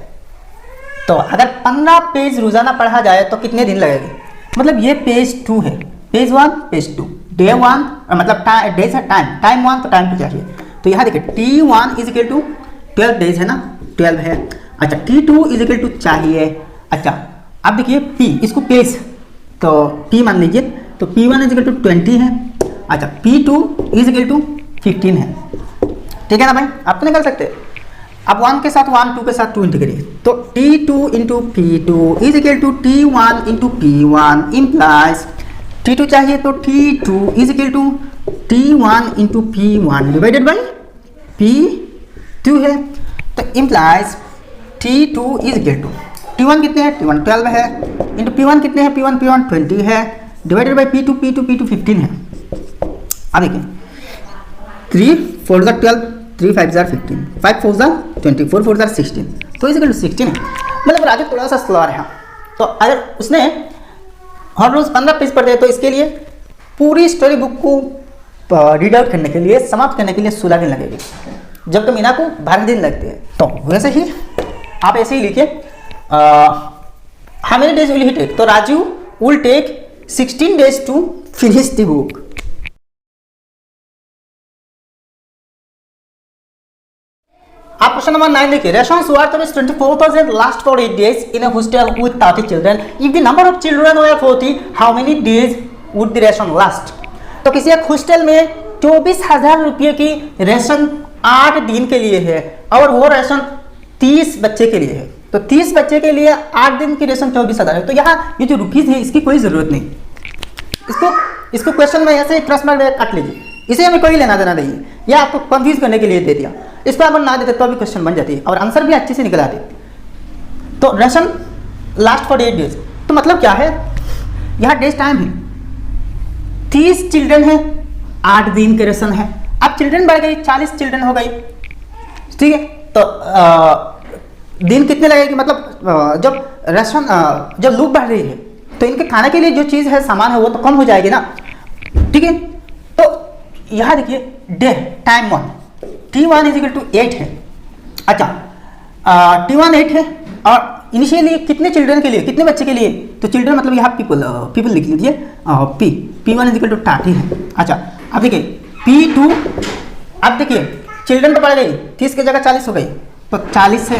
तो अगर 15 पेज रोजाना पढ़ा जाए तो कितने दिन लगेंगे, मतलब ये पेज 2 है, पेज 1 पेज 2, डे 1 मतलब डेज है, टाइम 1 तो टाइम 2 चाहिए। तो यहाँ देखिए T1 is equal to 12 days है ना, 12 है। अच्छा T2 इज इक्वल टू चाहिए। अच्छा अब देखिए P, इसको पेज तो P मान लीजिए, तो P1 इज इक्वल टू 20 है। अच्छा P2 इज इक्वल टू 15 है, ठीक है ना भाई, आप तो निकल सकते हैं। अब 1 के साथ 1, 2 के साथ 2 इंटीग्रेट, तो T2 into P2 is equal to T1 into P1 implies T2 चाहिए, तो T2 is equal to T1 into P1 divided by P2 है, तो implies T2 is equal to T1 कितने हैं, T1 12 है, इंटू P1 कितने हैं, P1 20 है, डिवाइडेड बाई P2 15 है। अब देखिए 3 4 जार 12, 3 5 जार 15, 5 4 जार 20, 4 4 जार 16, तो इज इक्वल टू 16 है। मतलब राजू थोड़ा सा स्लोअर है, तो अगर उसने हर रोज 15 पेज पढ़ते हैं तो इसके लिए पूरी स्टोरी बुक को रीड आउट करने के लिए, समाप्त करने के लिए 16 दिन लगेगी, जबकि मीना को 12 दिन लगते हैं। तो वैसे ही आप ऐसे ही लिखिए, how many days will he take, तो Raju will take 16 days to finish the book। आप क्वेश्चन नंबर 9 देखिए, rations worth rupees 24,000 last for 8 days in a hostel with 30 children. If the number of children were 40, how many days would the ration last? तो किसी एक hostel में 24,000 रुपये की ration 8 दिन के लिए है और वो रेशन 30 बच्चे के लिए है। तो 30 बच्चे के लिए 8 दिन की रेशन 24,000 है। तो यहाँ ये जो रुपीज़ है इसकी कोई ज़रूरत नहीं, इसको क्वेश्चन में ऐसे क्रॉस मार्क काट लीजिए, इसे हमें कोई लेना देना नहीं, या आपको कंफ्यूज करने के लिए दे दिया। इसको अगर ना देते तो भी क्वेश्चन बन जाती है और आंसर भी अच्छे से निकल आते। तो रेशन लास्ट फॉर 8 डेज, तो मतलब क्या है, यहाँ डेज टाइम है, 30 चिल्ड्रन है, 8 दिन के रेशन है। अब चिल्ड्रन बढ़ गई, 40 चिल्ड्रन हो गई, ठीक है। तो दिन कितने लगेगी, मतलब जब रेशन जब लूप बढ़ रही है तो इनके खाने के लिए जो चीज़ है, सामान है, वो तो कम हो जाएगी ना, ठीक है। तो यहाँ देखिए day time 1 T1 is equal to 8 है। अच्छा, T1 8 है और इनिशियली कितने चिल्ड्रन के लिए, कितने बच्चे के लिए, तो चिल्ड्रन मतलब यहाँ पीपल लिख लीजिए, P1 इज इक्वल टू 30 है। अच्छा, अब देखिए P2, अब देखिए चिल्ड्रन तो बढ़ गई, 30 की जगह 40 हो गई, तो 40 है।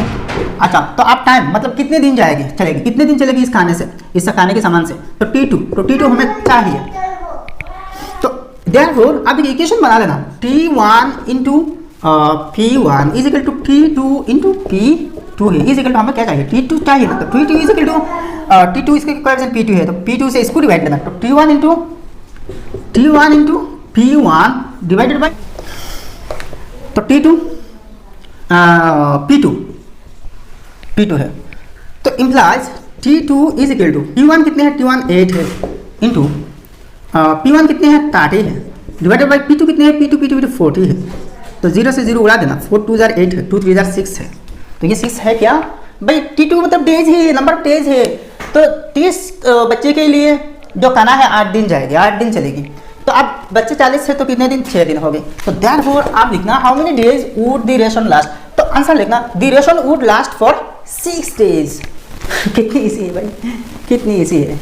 अच्छा, तो आप टाइम मतलब कितने दिन जाएगी, चलेगी, कितने दिन चलेगी इस खाने से, इस खाने के सामान से, तो T2 हमें चाहिए। तो देयरफॉर आप एक इक्वेशन बना लेना, T1 into P1 is equal to T2 into P2 है, इज इक्वल टू हमें क्या चाहिए, T2 चाहिए ना, तो T2 is equal to T2 इसके कोएफिशिएंट P2 है, तो P2 से इसको डिवाइड करना, तो T1 into P1 divided by, तो T2 P2 है, तो implies T2 is equal to T1 कितने हैं, T1 8 है, इंटू P1 कितने हैं, 30 है, डिवाइडेड बाई P2 कितने हैं, P2 40 है। तो 0 से 0 उड़ा देना, 4 2 8 है, 2 3 6 है, तो ये 6 है क्या भाई, T2 मतलब डेज है, नंबर ऑफ डेज है। तो 30 बच्चे के लिए जो खाना है 8 दिन जाएगी, 8 दिन चलेगी। तो अब बच्चे 40 है तो कितने दिन, 6 दिन हो गए। तो देयरफॉर आप लिखना how many days would the ration last, तो आंसर लिखना the ration would last for 6 days. कितनी इजी है भाई, कितनी इजी है।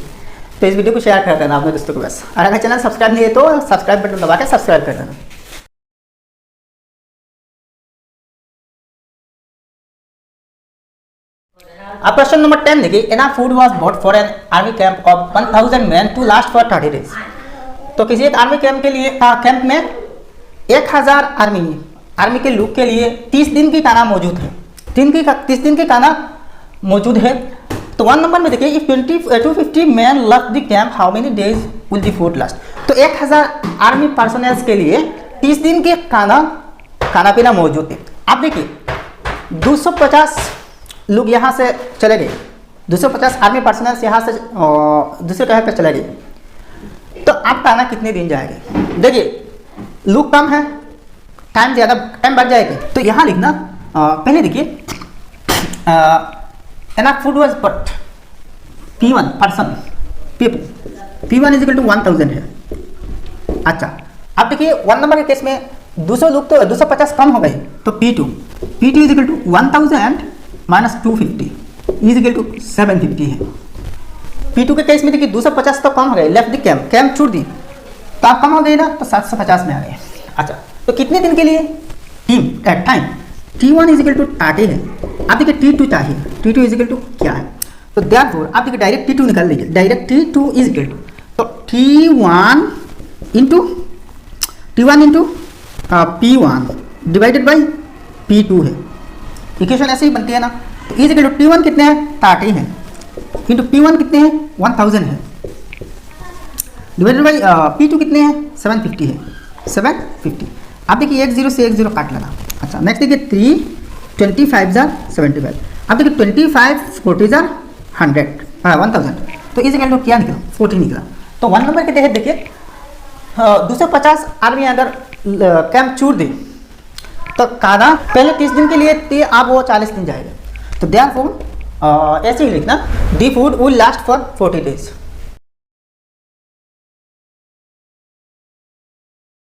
तो इस वीडियो को शेयर कर देना अपने दोस्तों को बस, और अगर चैनल सब्सक्राइब नहीं है तो सब्सक्राइब बटन दबा के सब्सक्राइब कर देना। अब क्वेश्चन नंबर 10 देखिए, enough food was bought for an army camp of 1000 man to last for 30 days. तो किसी एक आर्मी कैंप के लिए कैंप में 1000 आर्मी के लोग के लिए 30 दिन की खाना मौजूद है, 30 दिन की खाना मौजूद है। तो 1 नंबर में देखिए, if 250 man left the camp how many days will the food last. तो 1000 आर्मी पर्सनल्स के लिए 30 दिन के खाना पीना मौजूद है। आप देखिए 250 लोग यहाँ से चले गए, 250 आर्मी पर्सनल्स यहाँ से दूसरे जगह पर चले गए, तो आप खाना कितने दिन जाएंगे। देखिए लोग कम है, टाइम ज़्यादा, टाइम बढ़ जाएगा। तो यहाँ लिखना पहले देखिए enough food was but P1 person P1 is equal to 1000 है। अच्छा, अब देखिए 1 नंबर के केस में 200 लोग तो 250 कम हो गए, तो P2 is equal to 1000 minus 250 is equal to 750 है। P2 के केस में देखिए 250 तो कम हो गए, लेफ्ट द कैंप छोड़ दी, तो आप कम हो गए ना, तो 750 में आ गए। अच्छा, तो कितने दिन के लिए time T1 is equal to 30 है। आप देखिए T2 चाहिए, T2 इज इक्वल टू क्या है, तो देयरफॉर आप देखिए डायरेक्ट T2 निकाल लीजिए, direct T2 is equal to, तो T1 into P1 divided by P2 है। इक्वेशन ऐसे ही बनती है ना। तो इज इक्वल टू T1 कितने हैं, 30 है, इंटू P1 कितने हैं, 1000 है, डिवाइडेड बाई P2 कितने हैं, 750 है, 750। आप देखिए 10 से 10 काट लेना। अच्छा, नेक्स्ट देखिए 3 25 जार 75। अब देखिए 25 40 जार 100 1000, तो इस इक्वल टू क्या निकला, 40 निकला। तो 1 नंबर के तहत देखिए 250 आर्मी अगर कैंप छोड़ दे तो खाना पहले 30 दिन के लिए थी, अब वो 40 दिन जाएगा। तो देयरफॉर ऐसे ही लिखना the food will last for 40 days.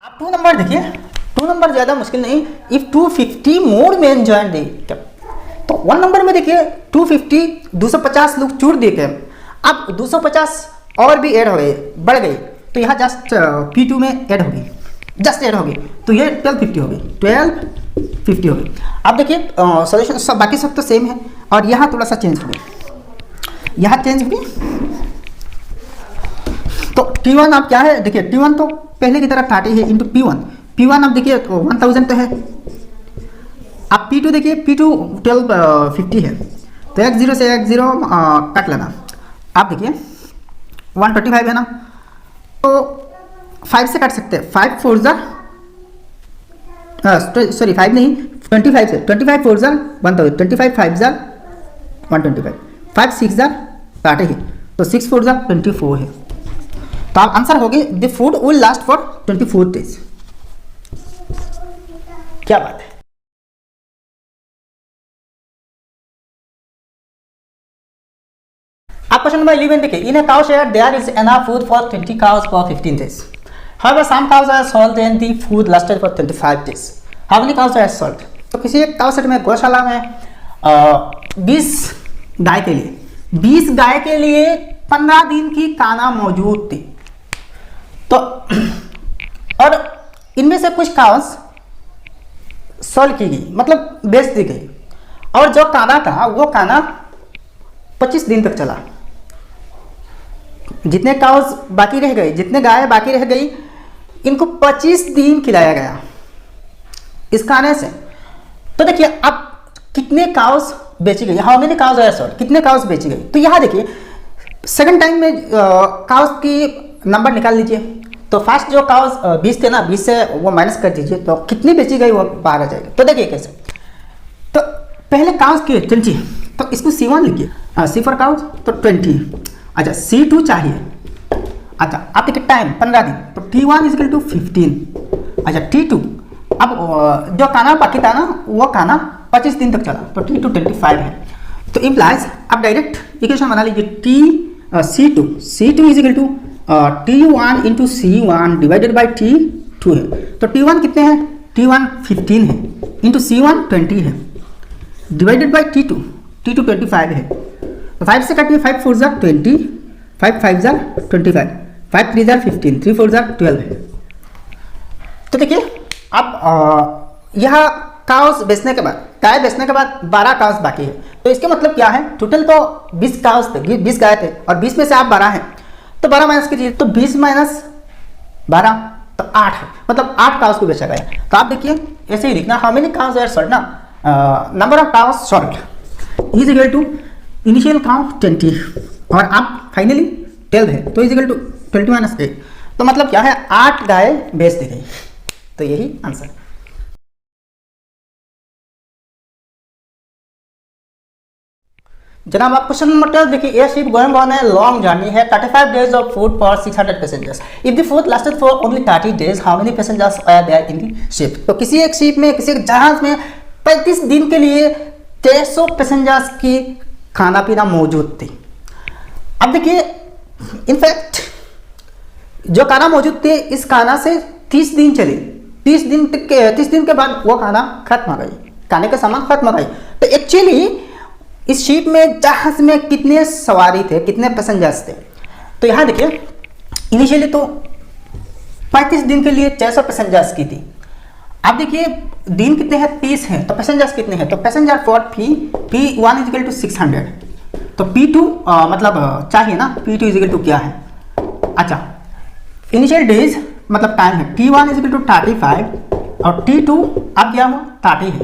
आप 2 नंबर देखिए, 2 नंबर ज़्यादा मुश्किल नहीं। If 250 more man join the camp, तो 1 नंबर में देखिए 250 लोग छूट दिए कैंप, अब 250 और भी ऐड हो गए, बढ़ गए, तो यहाँ जस्ट P2 में ऐड होगी, जस्ट ऐड होगी, तो ये 1250 होगी, 12 50 हो गई। अब देखिए सॉल्यूशन सब बाकी सब तो सेम है, और यहाँ थोड़ा सा चेंज हो गया, यहाँ चेंज हो गई। तो T1 अब क्या है, देखिए T1 तो पहले की तरह 30 है इंटू P1 अब देखिए 1000 तो है। अब P2 देखिए, P2 1250 है, तो एक जीरो से एक जीरो कट लेना। आप देखिए 125 है ना, तो 5 से काट सकते हैं, 5 4 जार सॉरी 5 नहीं 25 से, 25 4 जार 1000, 25 5 जार 125, 5 6 जार 30 है, तो 6 4 जार 24 है। तो आप आंसर होगी the food will last for 24 days. क्या बात है। आप क्वेश्चन नंबर 11 देखिए, in a cow shed there is enough food for 20 cows for 15 days. However, some cows are sold and the food lasted for 25 days. How many cows are sold? तो किसी एक cow shade में, गौशाला में 20 गाय के लिए 15 दिन की काना मौजूद थी। तो और इनमें से कुछ काउस सोल्ड की गई, मतलब बेच दी गई, और जो काना था वो काना 25 दिन तक चला। जितने काउस बाकी रह गए, जितने गाय बाकी रह गई, इनको 25 दिन खिलाया गया इस खाने से। तो देखिए अब कितने काउस बेची गई, how many cows are sold, कितने काउस बेची गई। तो यहाँ देखिए सेकंड टाइम में काउस की नंबर निकाल लीजिए। तो फर्स्ट जो काउस 20 थे ना, 20 से वो माइनस कर दीजिए, तो कितनी बेची गई वो 12 आ जाएगी। तो देखिए कैसे, तो पहले काउस की 20, तो इसको C1 लिखिए, C फॉर काउस तो 20। अच्छा C2 चाहिए, अच्छा आप देखिए टाइम 15 दिन, तो T1 इज इक्वल टू 15। अच्छा T2, अब जो खाना बाकी था ना वो खाना 25 दिन तक चला, तो T2 25 है। तो इम्प्लाइज आप डायरेक्ट इक्वेशन बना लीजिए, C2 is equal to T1 into C1 divided by T2 है। तो T1 कितने हैं, T1 15 है, इंटू C1 20 है, डिवाइडेड बाई T2 25 है। तो 5 से काटिए, 5 4 जार 20, 5 5 जार 25, 5 3 जार 15, 3 4 जार 12 है। तो देखिए अब यह काउस बेचने के बाद, गाय बेचने के बाद 12 काउस बाकी है। तो इसके मतलब क्या है, टोटल तो 20 काउस थे, 20 गाय थे, और 20 में से आप 12 हैं, तो 12 माइनस कीजिए, तो 20 माइनस 12 तो 8 है, मतलब 8 काउस को बेचा गया। तो आप देखिए ऐसे ही लिखना, how many cows are sold ना, number of cows sold is equal to initial count 20, और आप फाइनली 12 है, तो इज इक्वल टू 20 माइनस 8, तो मतलब क्या है 8 गाय बेच दी गई। तो यही आंसर। जनाब आप क्वेश्चन नंबर 12 देखिए, a ship going on a long journey has 35 days of food for 600 passengers. If the food lasted for only 30 days, how many passengers are there in the ship. तो किसी एक ship में, किसी एक जहाज में 35 दिन के लिए 600 पैसेंजर्स की खाना पीना मौजूद थी। अब देखिए इनफैक्ट जो खाना मौजूद थे, इस खाना से 30 दिन चली, 30 दिन के बाद वो खाना खत्म हो गई, खाने का सामान खत्म हो गई। तो एक्चुअली इस शिप में, जहाज में कितने सवारी थे, कितने पैसेंजर्स थे। तो यहाँ देखिए इनिशियली तो 35 दिन के लिए 600 पैसेंजर्स की थी। अब देखिए दिन कितने हैं, 30 हैं, तो पैसेंजर्स कितने हैं, तो passenger for P1 is equal to 600, तो P2 मतलब चाहिए ना, P2 इज इक्वल टू क्या है। अच्छा इनिशियल डेज मतलब टाइम है, T1 इज इक्वल टू 35 और T2 अब क्या हुआ 30 है।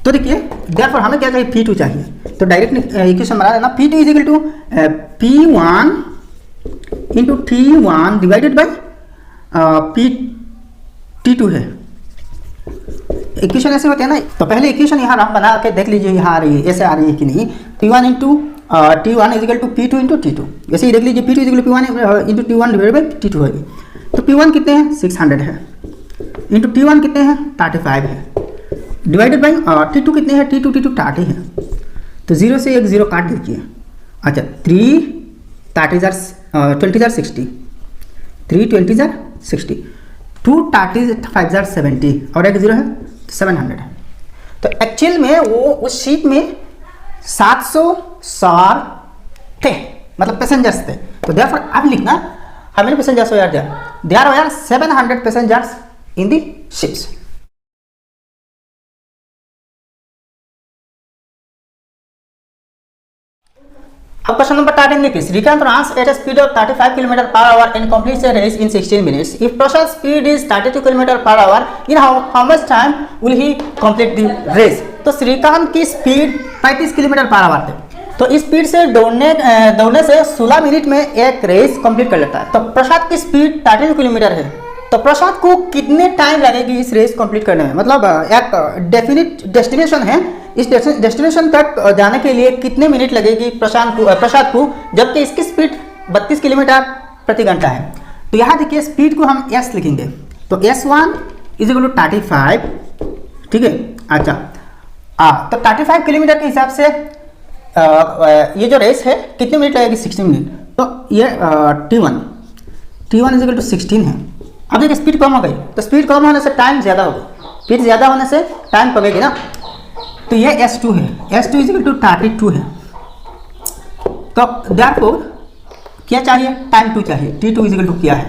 तो देखिए देयरफॉर हमें क्या चाहिए, P2 चाहिए, तो डायरेक्ट इक्वेशन बना देना, P2 is equal to P1 into T1 divided by T2 है। इक्वेशन ऐसे होते हैं ना, तो पहले इक्वेशन यहाँ आप बना के देख लीजिए, यहाँ आ रही है, ऐसे आ रही है कि नहीं। P1 into T1 is equal to P2 into T2, वैसे ही देख लीजिए, P2 is equal to P1 into T1 divided by T2 होगी। तो P1 कितने हैं 600 है, इंटू T1 कितने हैं 35 है, डिवाइडेड बाई T2 कितने हैं, T2 30 है, तो 0 से एक 0 काट दीजिए। अच्छा 3 30 जार 20 जार 60, 3 20 जार 60, 2 35 जार 70, और एक 0 है 700 है। तो एक्चुअल में वो उस शिप में 700 सवार थे, मतलब पैसेंजर्स थे। तो देयरफॉर अब लिखना how many passengers were there, there were 700 passengers in the ships. अब क्वेश्चन नंबर 13 देखिए, Shrikant runs at a speed of 35 km/h and completes a race in 16 minutes. If Prashad's speed is 32 km/h, in how much time will he complete the race? तो श्रीकांत की speed 35 km/h है, तो इस speed से दौड़ने से 16 minute में एक रेस कंप्लीट कर लेता है। तो प्रसाद की स्पीड 32 किलोमीटर है, तो प्रसाद को कितने टाइम लगेगी इस रेस कंप्लीट करने में? मतलब एक डेफिनिट डेस्टिनेशन है, इस डेस्टिनेशन तक जाने के लिए कितने मिनट लगेगी प्रसाद को, जबकि इसकी स्पीड 32 किलोमीटर प्रति घंटा है। तो यहाँ देखिए स्पीड को हम एस लिखेंगे, तो S1 इज इक्वल टू 35, ठीक है। अच्छा तो 35 किलोमीटर के हिसाब से ये जो रेस है कितने मिनट लगेगी? 16 मिनट। तो ये T1 इज इक्वल टू 16 है। अब देखिए स्पीड कम हो गई, तो स्पीड कम होने से टाइम ज़्यादा होगा, स्पीड ज़्यादा होने से टाइम कमेगी ना। तो ये S2 है, S2 इज इक्वल टू 32 है। तो देयरफॉर क्या चाहिए? टाइम 2 चाहिए। T2 इज इक्वल टू क्या है?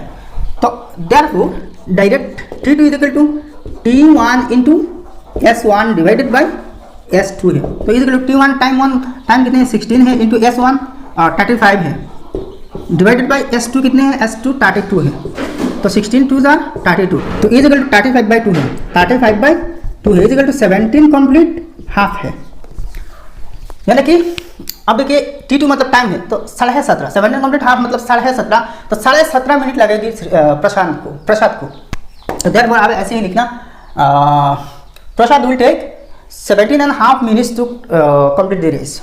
तो therefore direct T2 is equal to T1 into S1 divided by S2 है। तो is equal to T1 time कितने हैं? 16 है, इंटू S1 35 है, डिवाइडेड बाई S2 कितने हैं? S2 32 है। तो 16 2 जार 32, तो इज इक्वल टू 35/2 है, 35/2 है, is equal to 17 complete half है। यानी कि अब देखिए T2 मतलब टाइम है, तो 17.5, 17 कंप्लीट हाफ मतलब 17.5, तो 17.5 मिनट लगेगी प्रसाद को। तो देयरफॉर आप ऐसे ही लिखना, Prasad will take 17.5 minutes to complete the race.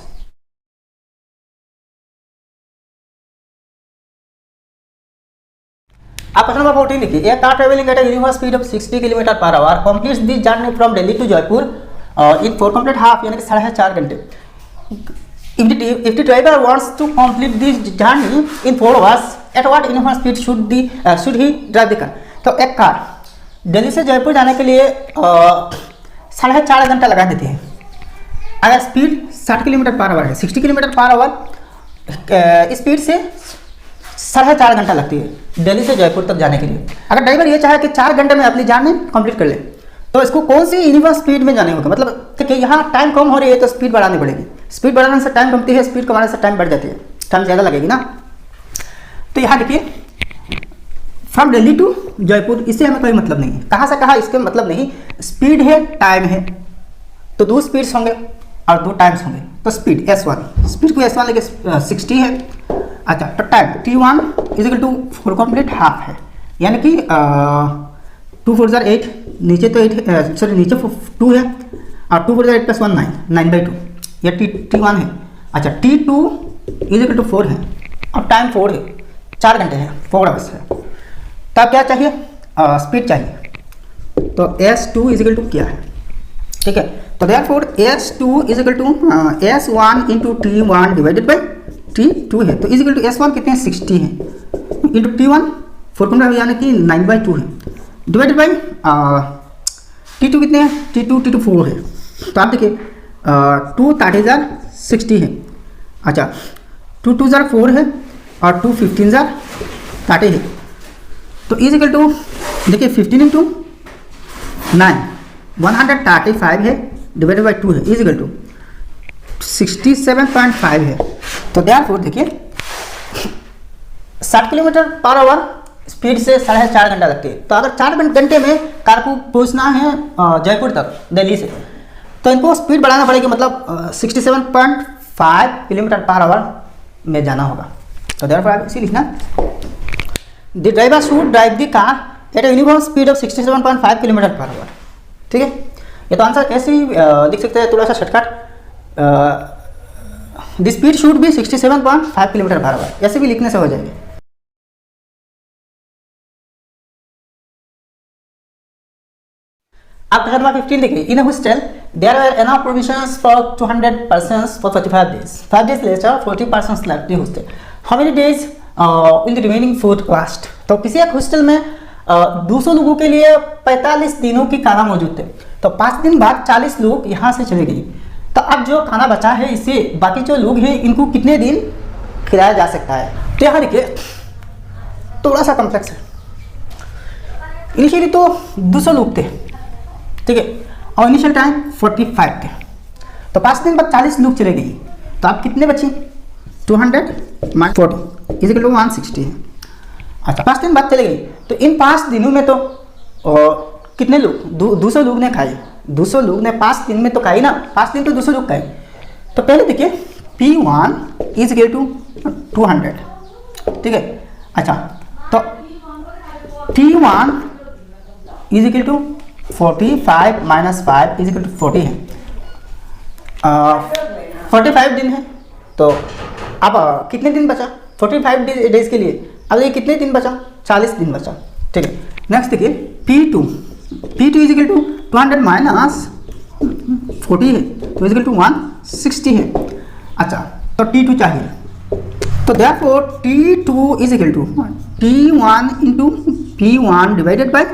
आप क्वेश्चन नंबर 14 लिखिए, a car travelling at a universal speed of 60 km/h completes the journey from Delhi to Jaipur in 4 complete half, यानी कि 4.5 घंटे। If the driver wants to complete this journey in 4 hours, at what uniform speed should he drive the car? तो एक car Delhi से जयपुर जाने के लिए 4.5 घंटा लगा देते हैं। अगर स्पीड 60 km/h है, 60 km/h स्पीड से 4.5 घंटा लगती है दिल्ली से जयपुर तक जाने के लिए। अगर ड्राइवर ये चाहे कि 4 घंटे में अपनी जर्नी कंप्लीट कर ले, तो इसको कौन सी यूनिवर्सल स्पीड में जाने होगा? मतलब कि यहाँ टाइम कम हो रही है तो स्पीड बढ़ानी पड़ेगी, स्पीड बढ़ाने से टाइम कमती है, स्पीड कमाने से टाइम बढ़ जाती है, टाइम ज़्यादा लगेगी ना। तो यहाँ देखिए फ्रॉम दिल्ली टू जयपुर, इससे हमें कोई मतलब नहीं है, कहाँ से कहाँ इसके मतलब नहीं। स्पीड है, टाइम है, तो 2 स्पीड्स होंगे और 2 टाइम्स होंगे। तो स्पीड S1, स्पीड को S1 लेके 60 है। अच्छा तो time T1 is equal to 4 complete half है, यानी कि 2 4 जार 8, नीचे तो 8 सॉरी नीचे 2 है, और 2 4 जार 8 + 1 9/2, यह T1 है। अच्छा T2 इज इक्वल टू 4 है, और टाइम 4 है, 4 घंटे है, 4 आवर्स है। तब क्या चाहिए? स्पीड चाहिए। तो S2 इज इक्वल टू क्या है? ठीक है, तो therefore S2 is equal to S1 into T1 divided by T2 है। तो इज इक्वल टू S1 कितने हैं? 60 है, इंटू T1 4 कंप्लीट यानी कि 9/2 है, डिवाइडेड बाई T2 कितने हैं? T2 4 है। तो आप देखिए 2 30 जार 60 है। अच्छा 2 2 जार 4 है, और 2 15 जार 30 है। तो इज इक्वल टू देखिए 15 इंटू 9 135 है, डिवाइडेड बाई 2 है, इज इक्वल टू 67.5 है। तो देयरफॉर देखिए 60 km/h स्पीड से 4.5 घंटा लगती है। तो अगर 4 घंटे में कार को पहुंचना है जयपुर तक दिल्ली से, तो इनको स्पीड बढ़ाना पड़ेगी, मतलब 67.5 km/h में जाना होगा। तो देयरफॉर आप इसी लिखना, the driver should drive the car eight a universal speed of 67.5 km/h। ठीक है, ये तो आंसर ऐसे ही लिख सकते हैं, थोड़ा सा शॉर्टकट, द स्पीड शुड भी 67.5 km/h, ऐसे भी लिखने से हो जाएगी। अब क्वेश्चन नंबर 15 देखिए, in a hostel there are enough provisions for 200 persons for 45 days। 5 days later 40 persons left the hostel. How many days in the remaining food last? तो किसी एक हॉस्टल में 200 लोगों के लिए 45 दिनों की खाना मौजूद थे। तो 5 दिन बाद 40 लोग यहाँ से चले गए। तो अब जो खाना बचा है, इससे बाकी जो लोग हैं इनको कितने दिन खिलाया जा सकता है? तो यहाँ देखिए थोड़ा सा कॉम्प्लेक्स है। इनिशियली तो 200 लोग थे, ठीक है, और इनिशियल टाइम 45 थे। तो 5 दिन बाद 40 लोग चले गए, तो आप कितने बचे? 200 माइनस 40 इज इक्वल टू 160 है। अच्छा 5 दिन बाद चले गए, तो इन 5 दिनों में तो कितने लोग 200 लोग ने खाए, 200 लोग ने 5 दिन में तो खाई ना, 5 दिन तो 200 लोग खाए। तो पहले देखिए P1 इज इक्वल टू 200, ठीक है। अच्छा तो T1 is equal to 45 minus 5 is equal to 40 है। 45 दिन है, तो अब कितने दिन बचा 45 डेज के लिए, अब ये कितने दिन बचा 40 दिन बचा, ठीक है। नेक्स्ट देखिए P2 is equal to 200 minus 40 है, तो इज इक्वल टू 160 है। अच्छा तो T2 चाहिए, तो therefore T2 is equal to T1 into P1 divided by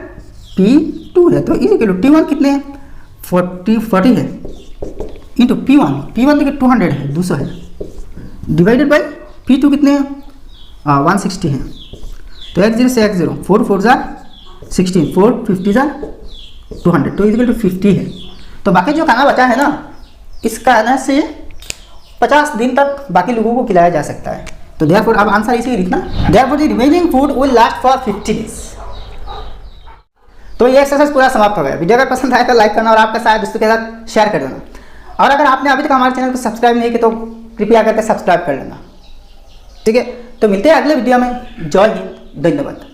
P2 है, तो इज इक्वल टू T1 कितने हैं 40 है इंटू P1 देखिए 200 है 200 है डिवाइडेड बाई P2 कितने हैं 160 है। तो x0 से x0 4 4 जार 16 4 50 जार 200, तो इक्वल टू 50 है। तो बाकी जो खाना बचा है ना, इस खाना से 50 दिन तक बाकी लोगों को खिलाया जा सकता है। तो देयरफॉर अब आंसर इसी लिखना, therefore the remaining food will last for 50 days. तो ये एक्सरसाइज पूरा समाप्त हो गया। वीडियो अगर पसंद आए तो लाइक करना और आपके साथ दोस्तों के साथ शेयर कर देना, और अगर आपने अभी तक हमारे चैनल को सब्सक्राइब नहीं किया तो कृपया करके सब्सक्राइब कर लेना, ठीक है। तो मिलते हैं अगले वीडियो में। जय हिंद, धन्यवाद।